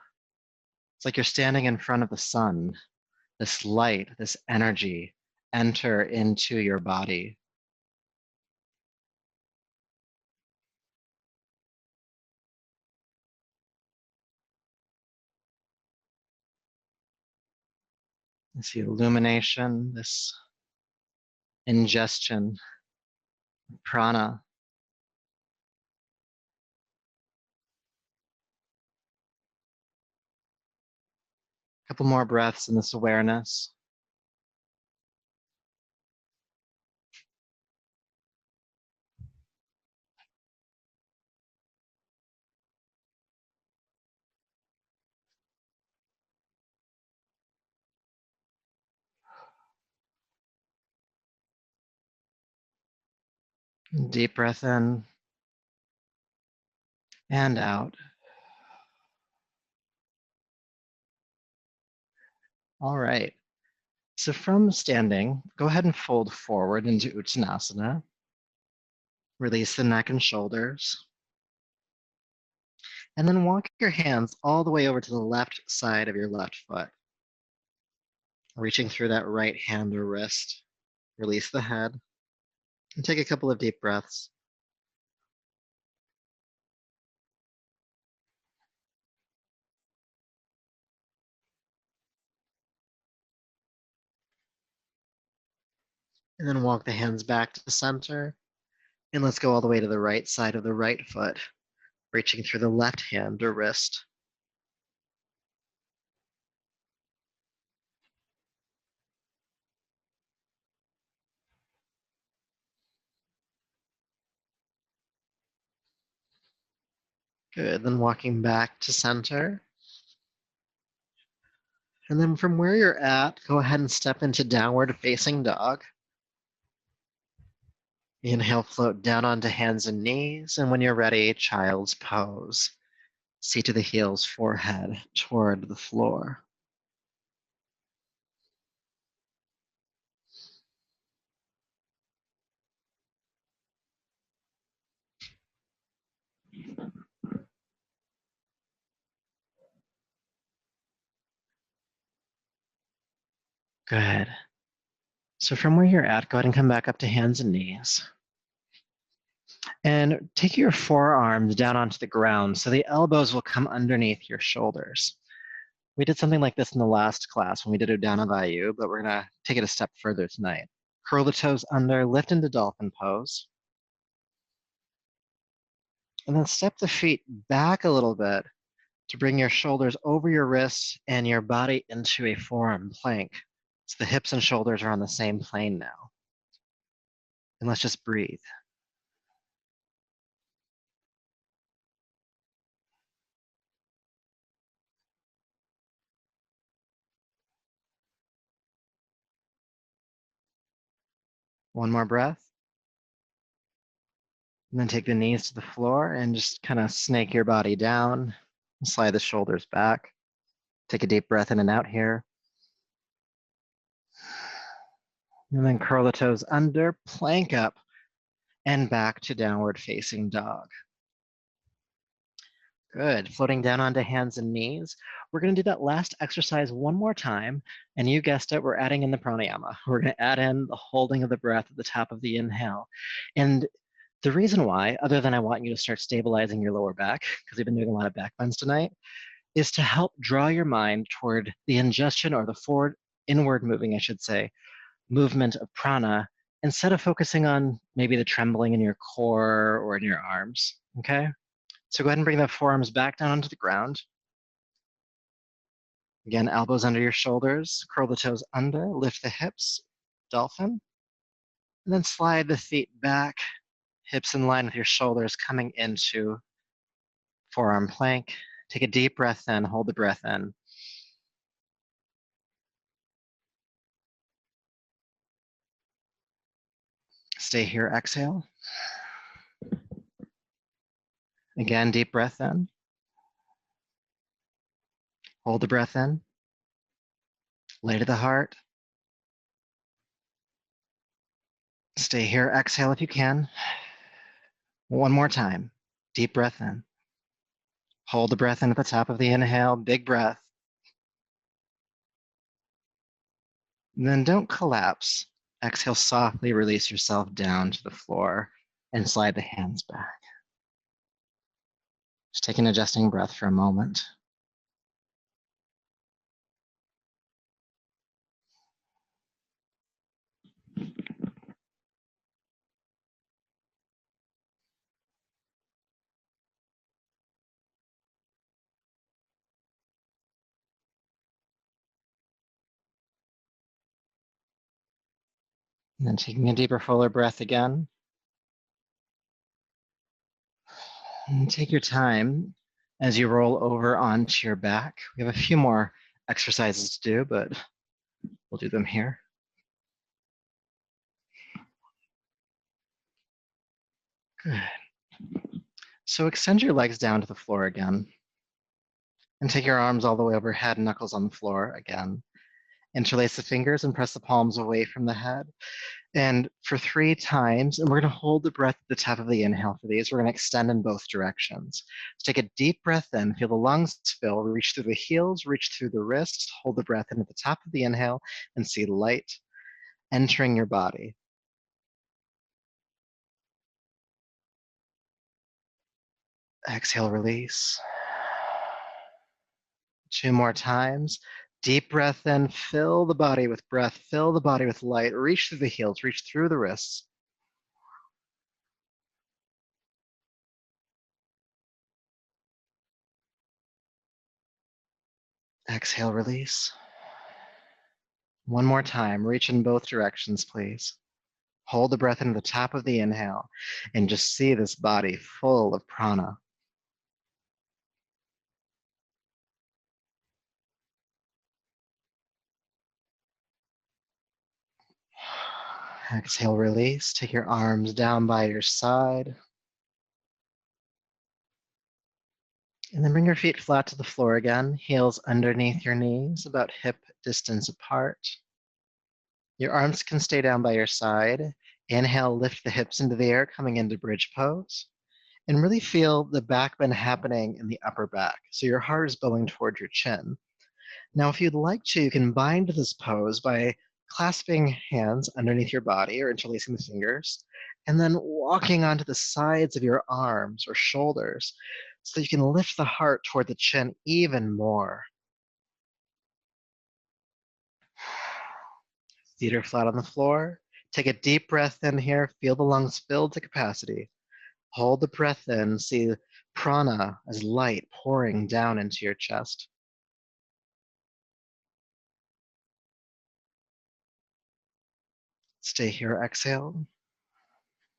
it's like you're standing in front of the sun. This light, this energy enter into your body. This illumination, this ingestion, prana. A couple more breaths in this awareness. Deep breath in and out. All right. So from standing, go ahead and fold forward into Uttanasana. Release the neck and shoulders. And then walk your hands all the way over to the left side of your left foot. Reaching through that right hand or wrist. Release the head. And take a couple of deep breaths. And then walk the hands back to the center. And let's go all the way to the right side of the right foot, reaching through the left hand or wrist. Good, then walking back to center. And then from where you're at, go ahead and step into downward facing dog. Inhale, float down onto hands and knees. And when you're ready, child's pose. Seat to the heels, forehead toward the floor. Good. So from where you're at, go ahead and come back up to hands and knees. And take your forearms down onto the ground so the elbows will come underneath your shoulders. We did something like this in the last class when we did Uddiyana Vayu, but we're going to take it a step further tonight. Curl the toes under, lift into dolphin pose. And then step the feet back a little bit to bring your shoulders over your wrists and your body into a forearm plank. So the hips and shoulders are on the same plane now. And let's just breathe. One more breath. And then take the knees to the floor and just kind of snake your body down. Slide the shoulders back. Take a deep breath in and out here. And then curl the toes under, plank up, and back to downward facing dog. Good. Floating down onto hands and knees. We're going to do that last exercise one more time. And you guessed it, we're adding in the pranayama. We're going to add in the holding of the breath at the top of the inhale. And the reason why, other than I want you to start stabilizing your lower back, because we've been doing a lot of back bends tonight, is to help draw your mind toward the ingestion or the forward, inward moving, I should say, movement of prana, instead of focusing on maybe the trembling in your core or in your arms, okay? So go ahead and bring the forearms back down onto the ground. Again, elbows under your shoulders, curl the toes under, lift the hips, dolphin, and then slide the feet back, hips in line with your shoulders, coming into forearm plank. Take a deep breath in, hold the breath in. Stay here, exhale. Again, deep breath in. Hold the breath in. Lay to the heart. Stay here, exhale if you can. One more time. Deep breath in. Hold the breath in at the top of the inhale, big breath. And then don't collapse. Exhale, softly release yourself down to the floor and slide the hands back. Just take an adjusting breath for a moment. And then taking a deeper, fuller breath again. And take your time as you roll over onto your back. We have a few more exercises to do, but we'll do them here. Good. So extend your legs down to the floor again. And take your arms all the way overhead, knuckles on the floor again. Interlace the fingers and press the palms away from the head. And for 3 times, and we're going to hold the breath at the top of the inhale for these. We're going to extend in both directions. So take a deep breath in, feel the lungs fill, reach through the heels, reach through the wrists, hold the breath in at the top of the inhale, and see light entering your body. Exhale, release. 2 more times. Deep breath in, fill the body with breath, fill the body with light, reach through the heels, reach through the wrists. Exhale, release. One more time, reach in both directions, please. Hold the breath into the top of the inhale and just see this body full of prana. Exhale, release. Take your arms down by your side. And then bring your feet flat to the floor again, heels underneath your knees, about hip distance apart. Your arms can stay down by your side. Inhale, lift the hips into the air, coming into bridge pose. And really feel the back bend happening in the upper back. So your heart is bowing toward your chin. Now, if you'd like to, you can bind this pose by clasping hands underneath your body or interlacing the fingers, and then walking onto the sides of your arms or shoulders so that you can lift the heart toward the chin even more. Feet are flat on the floor. Take a deep breath in here. Feel the lungs filled to capacity. Hold the breath in. See prana as light pouring down into your chest. Stay here, exhale.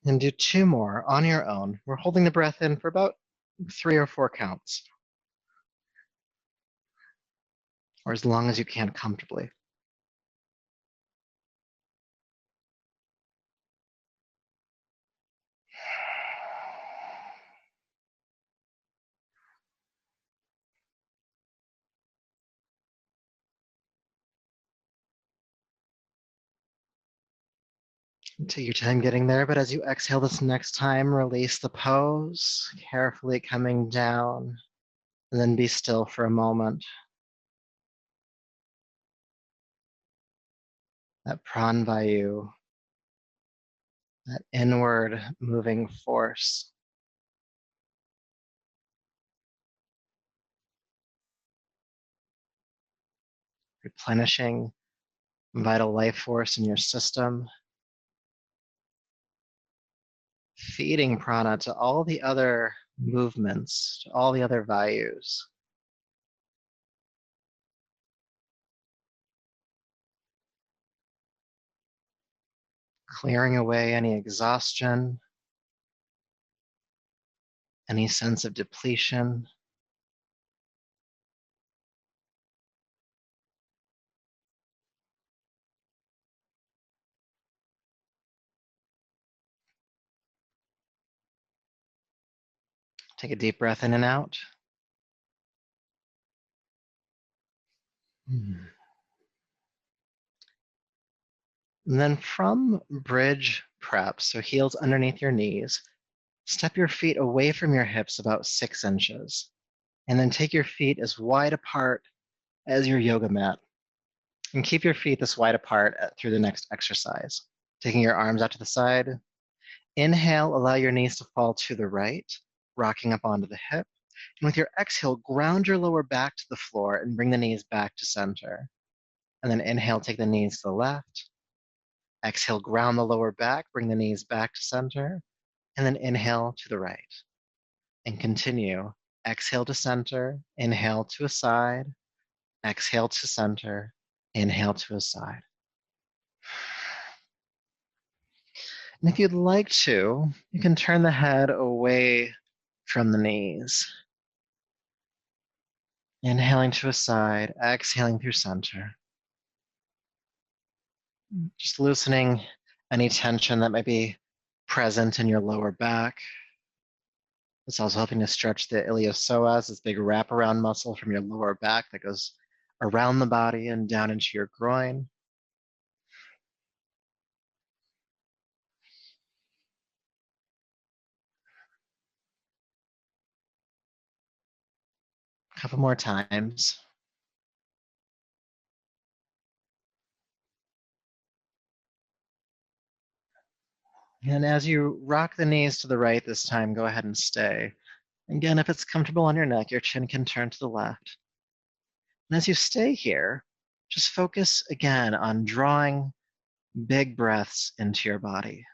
And do 2 more on your own. We're holding the breath in for about 3 or 4 counts, or as long as you can comfortably. Take your time getting there, but as you exhale this next time, release the pose, carefully coming down, and then be still for a moment. That Pran Vayu, that inward moving force. Replenishing vital life force in your system, feeding prana to all the other movements, to all the other vayus. clearing away any exhaustion, any sense of depletion. Take a deep breath in and out. And then from bridge prep, so heels underneath your knees, step your feet away from your hips about 6 inches. And then take your feet as wide apart as your yoga mat. And keep your feet this wide apart through the next exercise. Taking your arms out to the side. Inhale, allow your knees to fall to the right, rocking up onto the hip. And with your exhale, ground your lower back to the floor and bring the knees back to center. And then inhale, take the knees to the left. Exhale, ground the lower back, bring the knees back to center. And then inhale to the right. And continue. Exhale to center, inhale to a side, exhale to center, inhale to a side. And if you'd like to, you can turn the head away from the knees. Inhaling to a side, exhaling through center. Just loosening any tension that might be present in your lower back. It's also helping to stretch the iliopsoas, this big wraparound muscle from your lower back that goes around the body and down into your groin. A couple more times. And as you rock the knees to the right this time, go ahead and stay. Again, if it's comfortable on your neck, your chin can turn to the left. And as you stay here, just focus again on drawing big breaths into your body.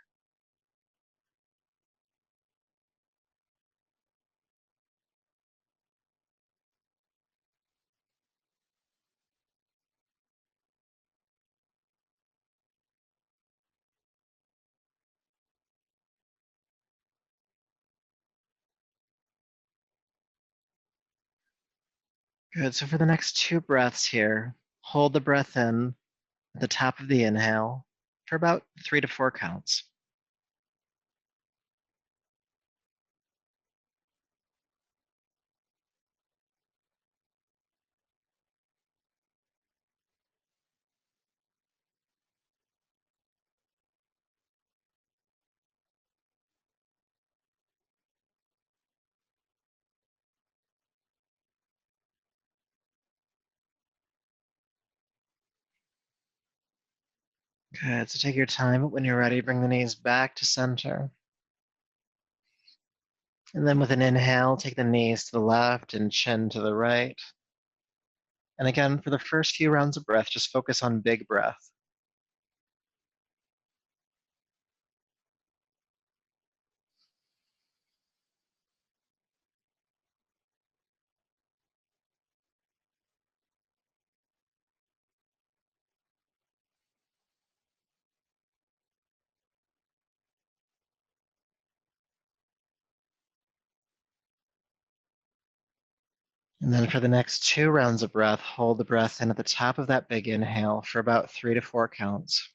Good, so for the next 2 breaths here, hold the breath in at the top of the inhale for about 3 to 4 counts. Good, so take your time. When you're ready, bring the knees back to center. And then with an inhale, take the knees to the left and chin to the right. And again, for the first few rounds of breath, just focus on big breath. And then for the next 2 rounds of breath, hold the breath in at the top of that big inhale for about 3 to 4 counts.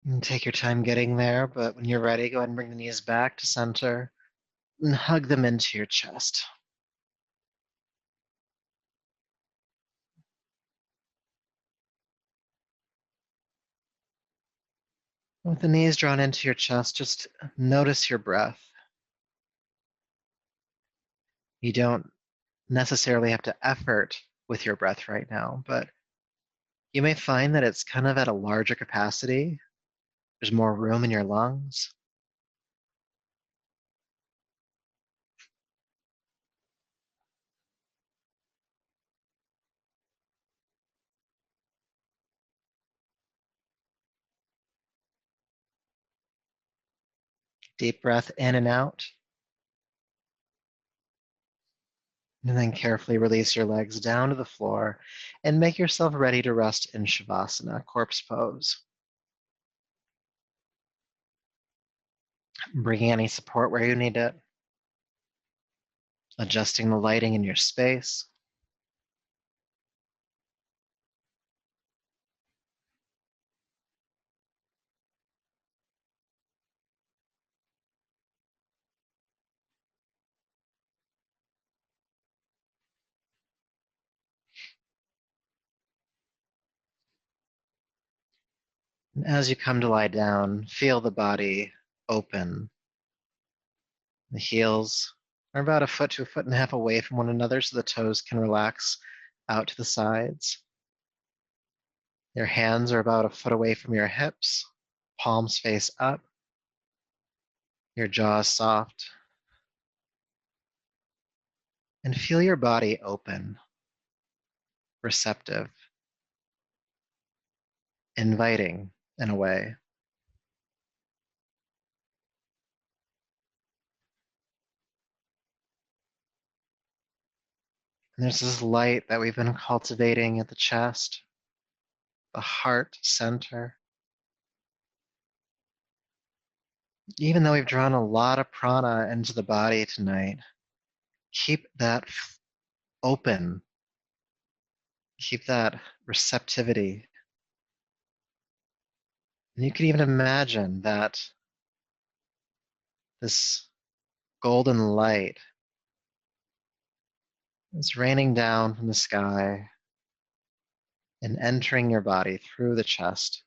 And take your time getting there, but when you're ready, go ahead and bring the knees back to center and hug them into your chest. With the knees drawn into your chest, just notice your breath. You don't necessarily have to effort with your breath right now, but you may find that it's kind of at a larger capacity. There's more room in your lungs. Deep breath in and out. And then carefully release your legs down to the floor and make yourself ready to rest in Shavasana, corpse pose. Bringing any support where you need it. Adjusting the lighting in your space. And as you come to lie down, feel the body open. The heels are about a foot to a foot and a half away from one another so the toes can relax out to the sides. Your hands are about a foot away from your hips, palms face up, your jaw is soft. And feel your body open, receptive, inviting in a way. And there's this light that we've been cultivating at the chest, the heart center. Even though we've drawn a lot of prana into the body tonight, keep that open, keep that receptivity. And you can even imagine that this golden light is raining down from the sky and entering your body through the chest.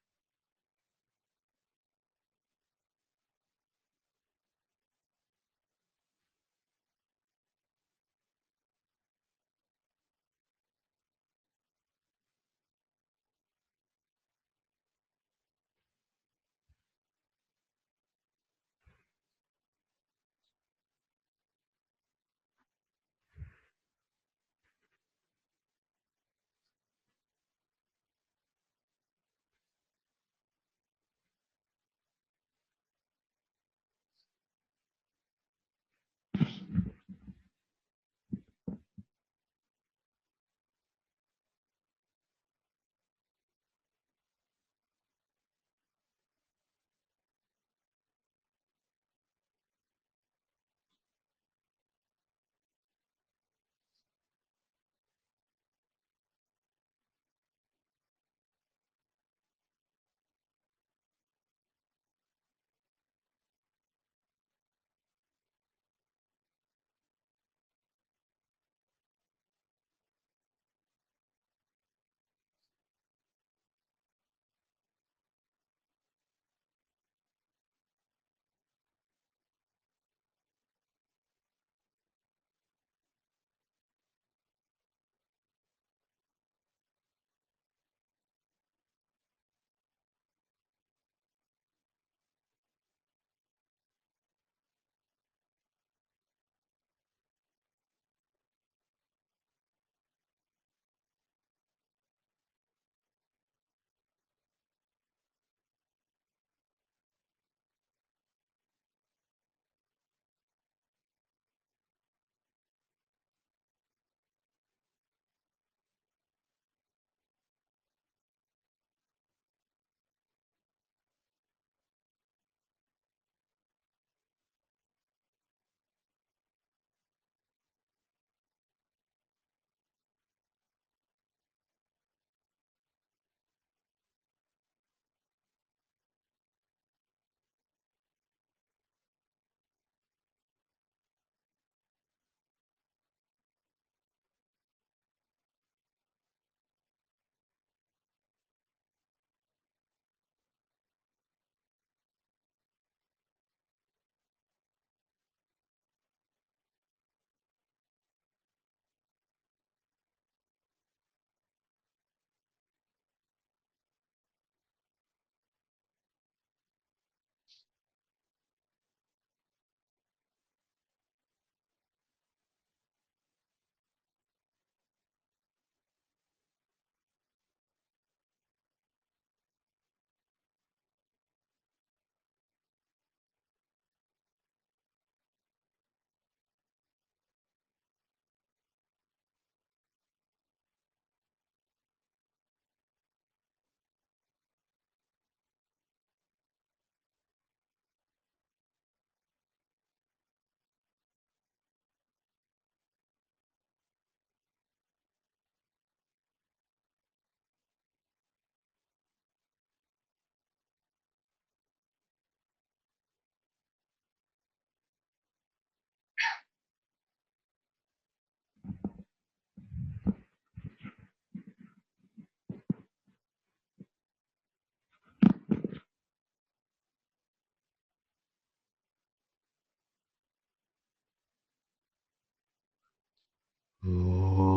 Peace,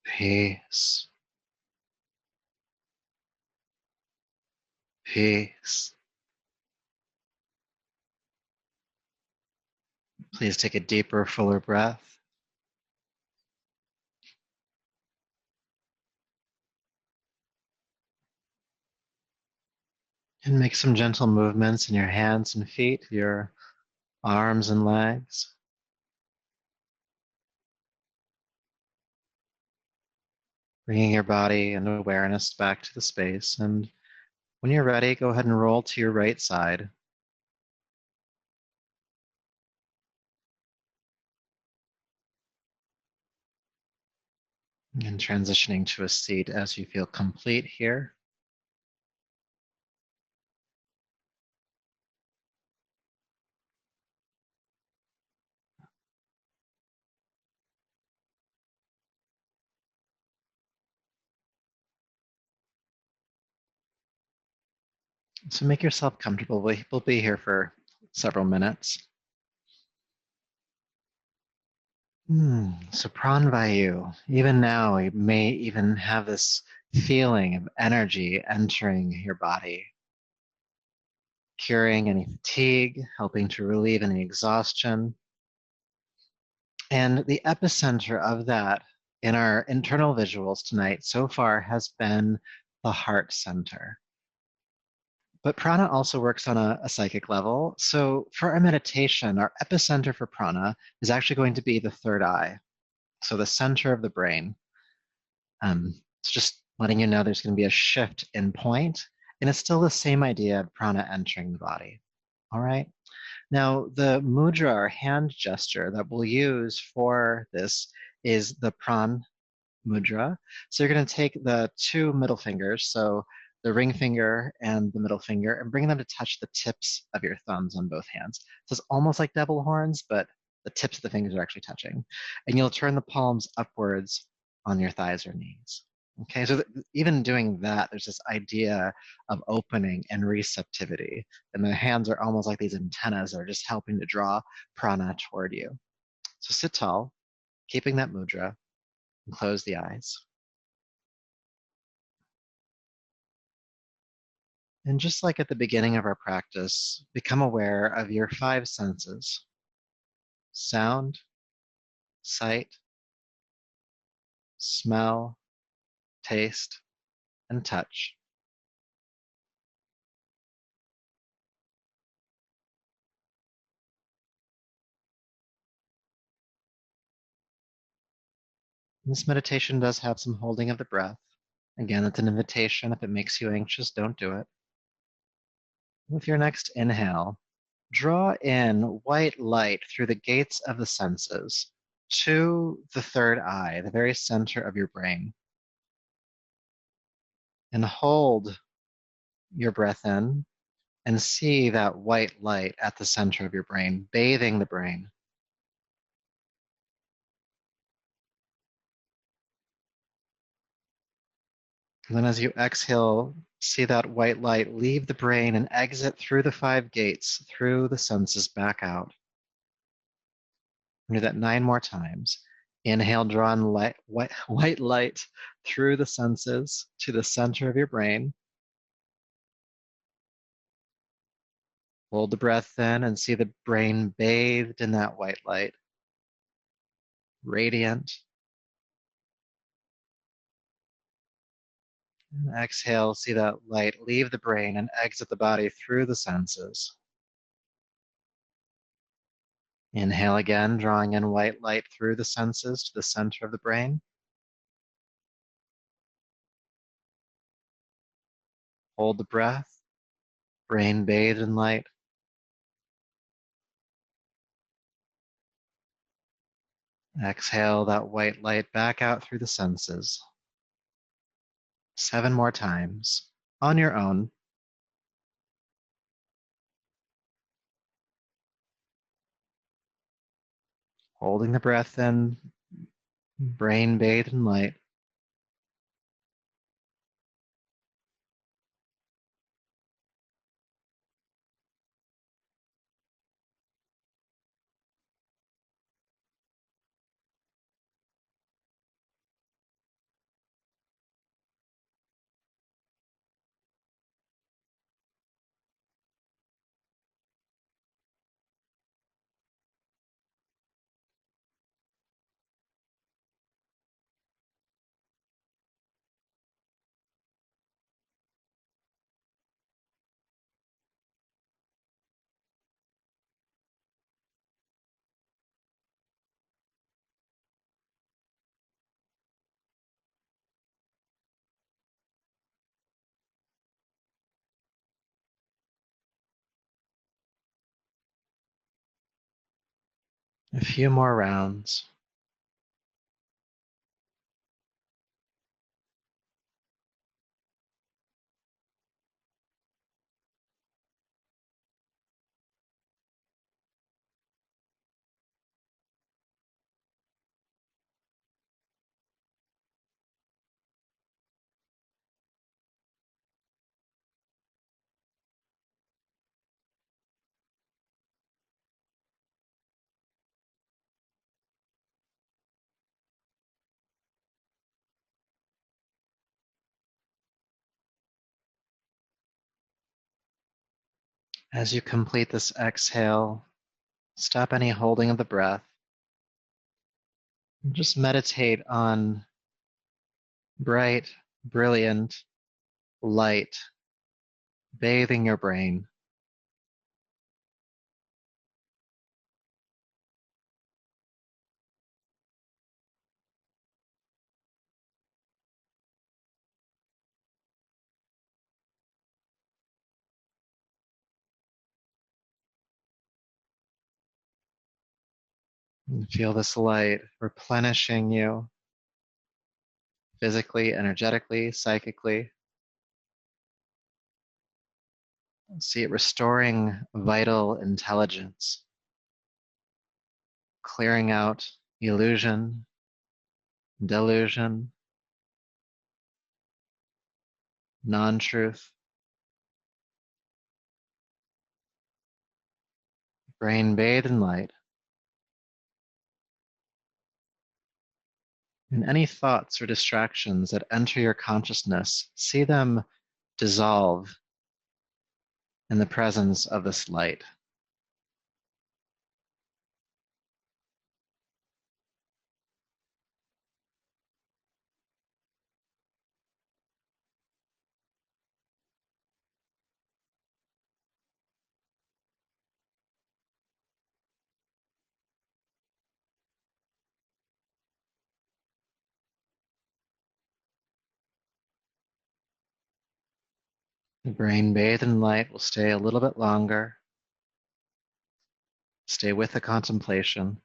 peace, peace. Please take a deeper, fuller breath. And make some gentle movements in your hands and feet, your arms and legs. Bringing your body and awareness back to the space. And when you're ready, go ahead and roll to your right side. And transitioning to a seat as you feel complete here. So make yourself comfortable. We'll be here for several minutes. So Pran Vayu, even now, you may even have this feeling of energy entering your body, curing any fatigue, helping to relieve any exhaustion. And the epicenter of that in our internal visuals tonight so far has been the heart center. But prana also works on a psychic level. So for our meditation, our epicenter for prana is actually going to be the third eye. So the center of the brain. It's just letting you know there's going to be a shift in point, and it's still the same idea of prana entering the body. All right. Now, the mudra or hand gesture that we'll use for this is the pran mudra. So you're going to take the two middle fingers, so the ring finger and the middle finger, and bring them to touch the tips of your thumbs on both hands. So it's almost like devil horns, but the tips of the fingers are actually touching. And you'll turn the palms upwards on your thighs or knees. Okay, so even doing that, there's this idea of opening and receptivity. And the hands are almost like these antennas that are just helping to draw prana toward you. So sit tall, keeping that mudra, and close the eyes. And just like at the beginning of our practice, become aware of your five senses: sound, sight, smell, taste, and touch. This meditation does have some holding of the breath. Again, it's an invitation. If it makes you anxious, don't do it. With your next inhale, draw in white light through the gates of the senses to the third eye, the very center of your brain. And hold your breath in and see that white light at the center of your brain, bathing the brain. And then as you exhale, see that white light leave the brain and exit through the five gates, through the senses, back out. Do that 9 more times. Inhale, draw in white light through the senses to the center of your brain. Hold the breath in and see the brain bathed in that white light, radiant. And exhale, see that light leave the brain and exit the body through the senses. Inhale again, drawing in white light through the senses to the center of the brain. Hold the breath, brain bathed in light. Exhale that white light back out through the senses. 7 more times on your own. Holding the breath in, brain bathed in light. A few more rounds. As you complete this exhale, stop any holding of the breath. And just meditate on bright, brilliant light bathing your brain. And feel this light replenishing you physically, energetically, psychically. See it restoring vital intelligence, clearing out illusion, delusion, non-truth. Brain bathed in light. And any thoughts or distractions that enter your consciousness, see them dissolve in the presence of this light. The brain bathed in light will stay a little bit longer. Stay with the contemplation.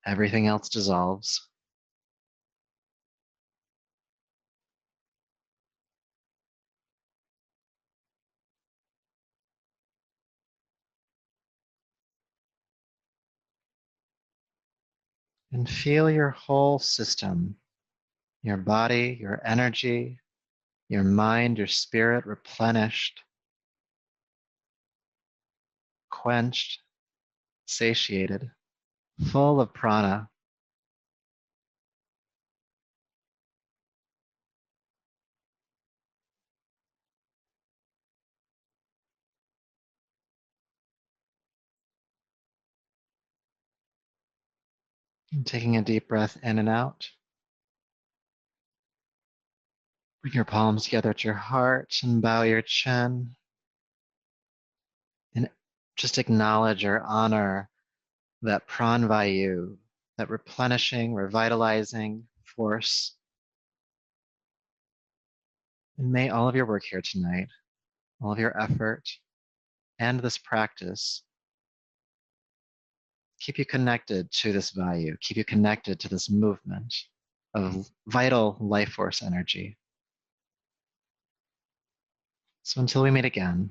Everything else dissolves. And feel your whole system, your body, your energy, your mind, your spirit replenished, quenched, satiated, full of prana. And taking a deep breath in and out. Bring your palms together at your heart and bow your chin. And just acknowledge or honor that Pran Vayu, that replenishing, revitalizing force. And may all of your work here tonight, all of your effort, and this practice keep you connected to this value, keep you connected to this movement of vital life force energy. So until we meet again,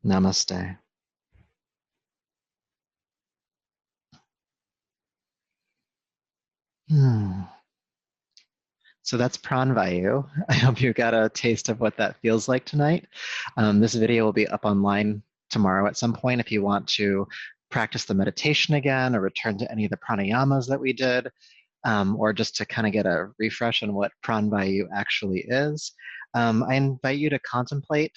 namaste. So that's Pran Vayu. I hope you got a taste of what that feels like tonight. This video will be up online tomorrow at some point if you want to practice the meditation again or return to any of the pranayamas that we did, or just to kind of get a refresh on what Pran Vayu actually is. I invite you to contemplate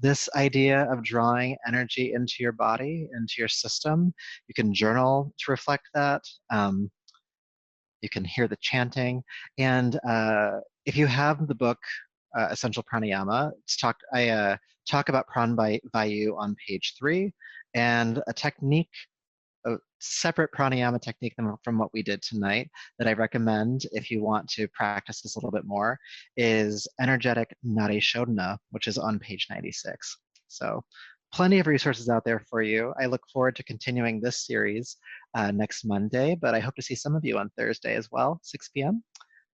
this idea of drawing energy into your body, into your system. You can journal to reflect that. You can hear the chanting. And if you have the book Essential Pranayama, I talk about Vayu on page 3, and a technique, a separate pranayama technique from what we did tonight that I recommend if you want to practice this a little bit more is energetic Nadi Shodhana, which is on page 96. So plenty of resources out there for you. I look forward to continuing this series next Monday, but I hope to see some of you on Thursday as well, 6 p.m.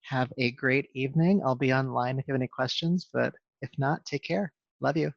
Have a great evening. I'll be online if you have any questions, but if not, take care. Love you.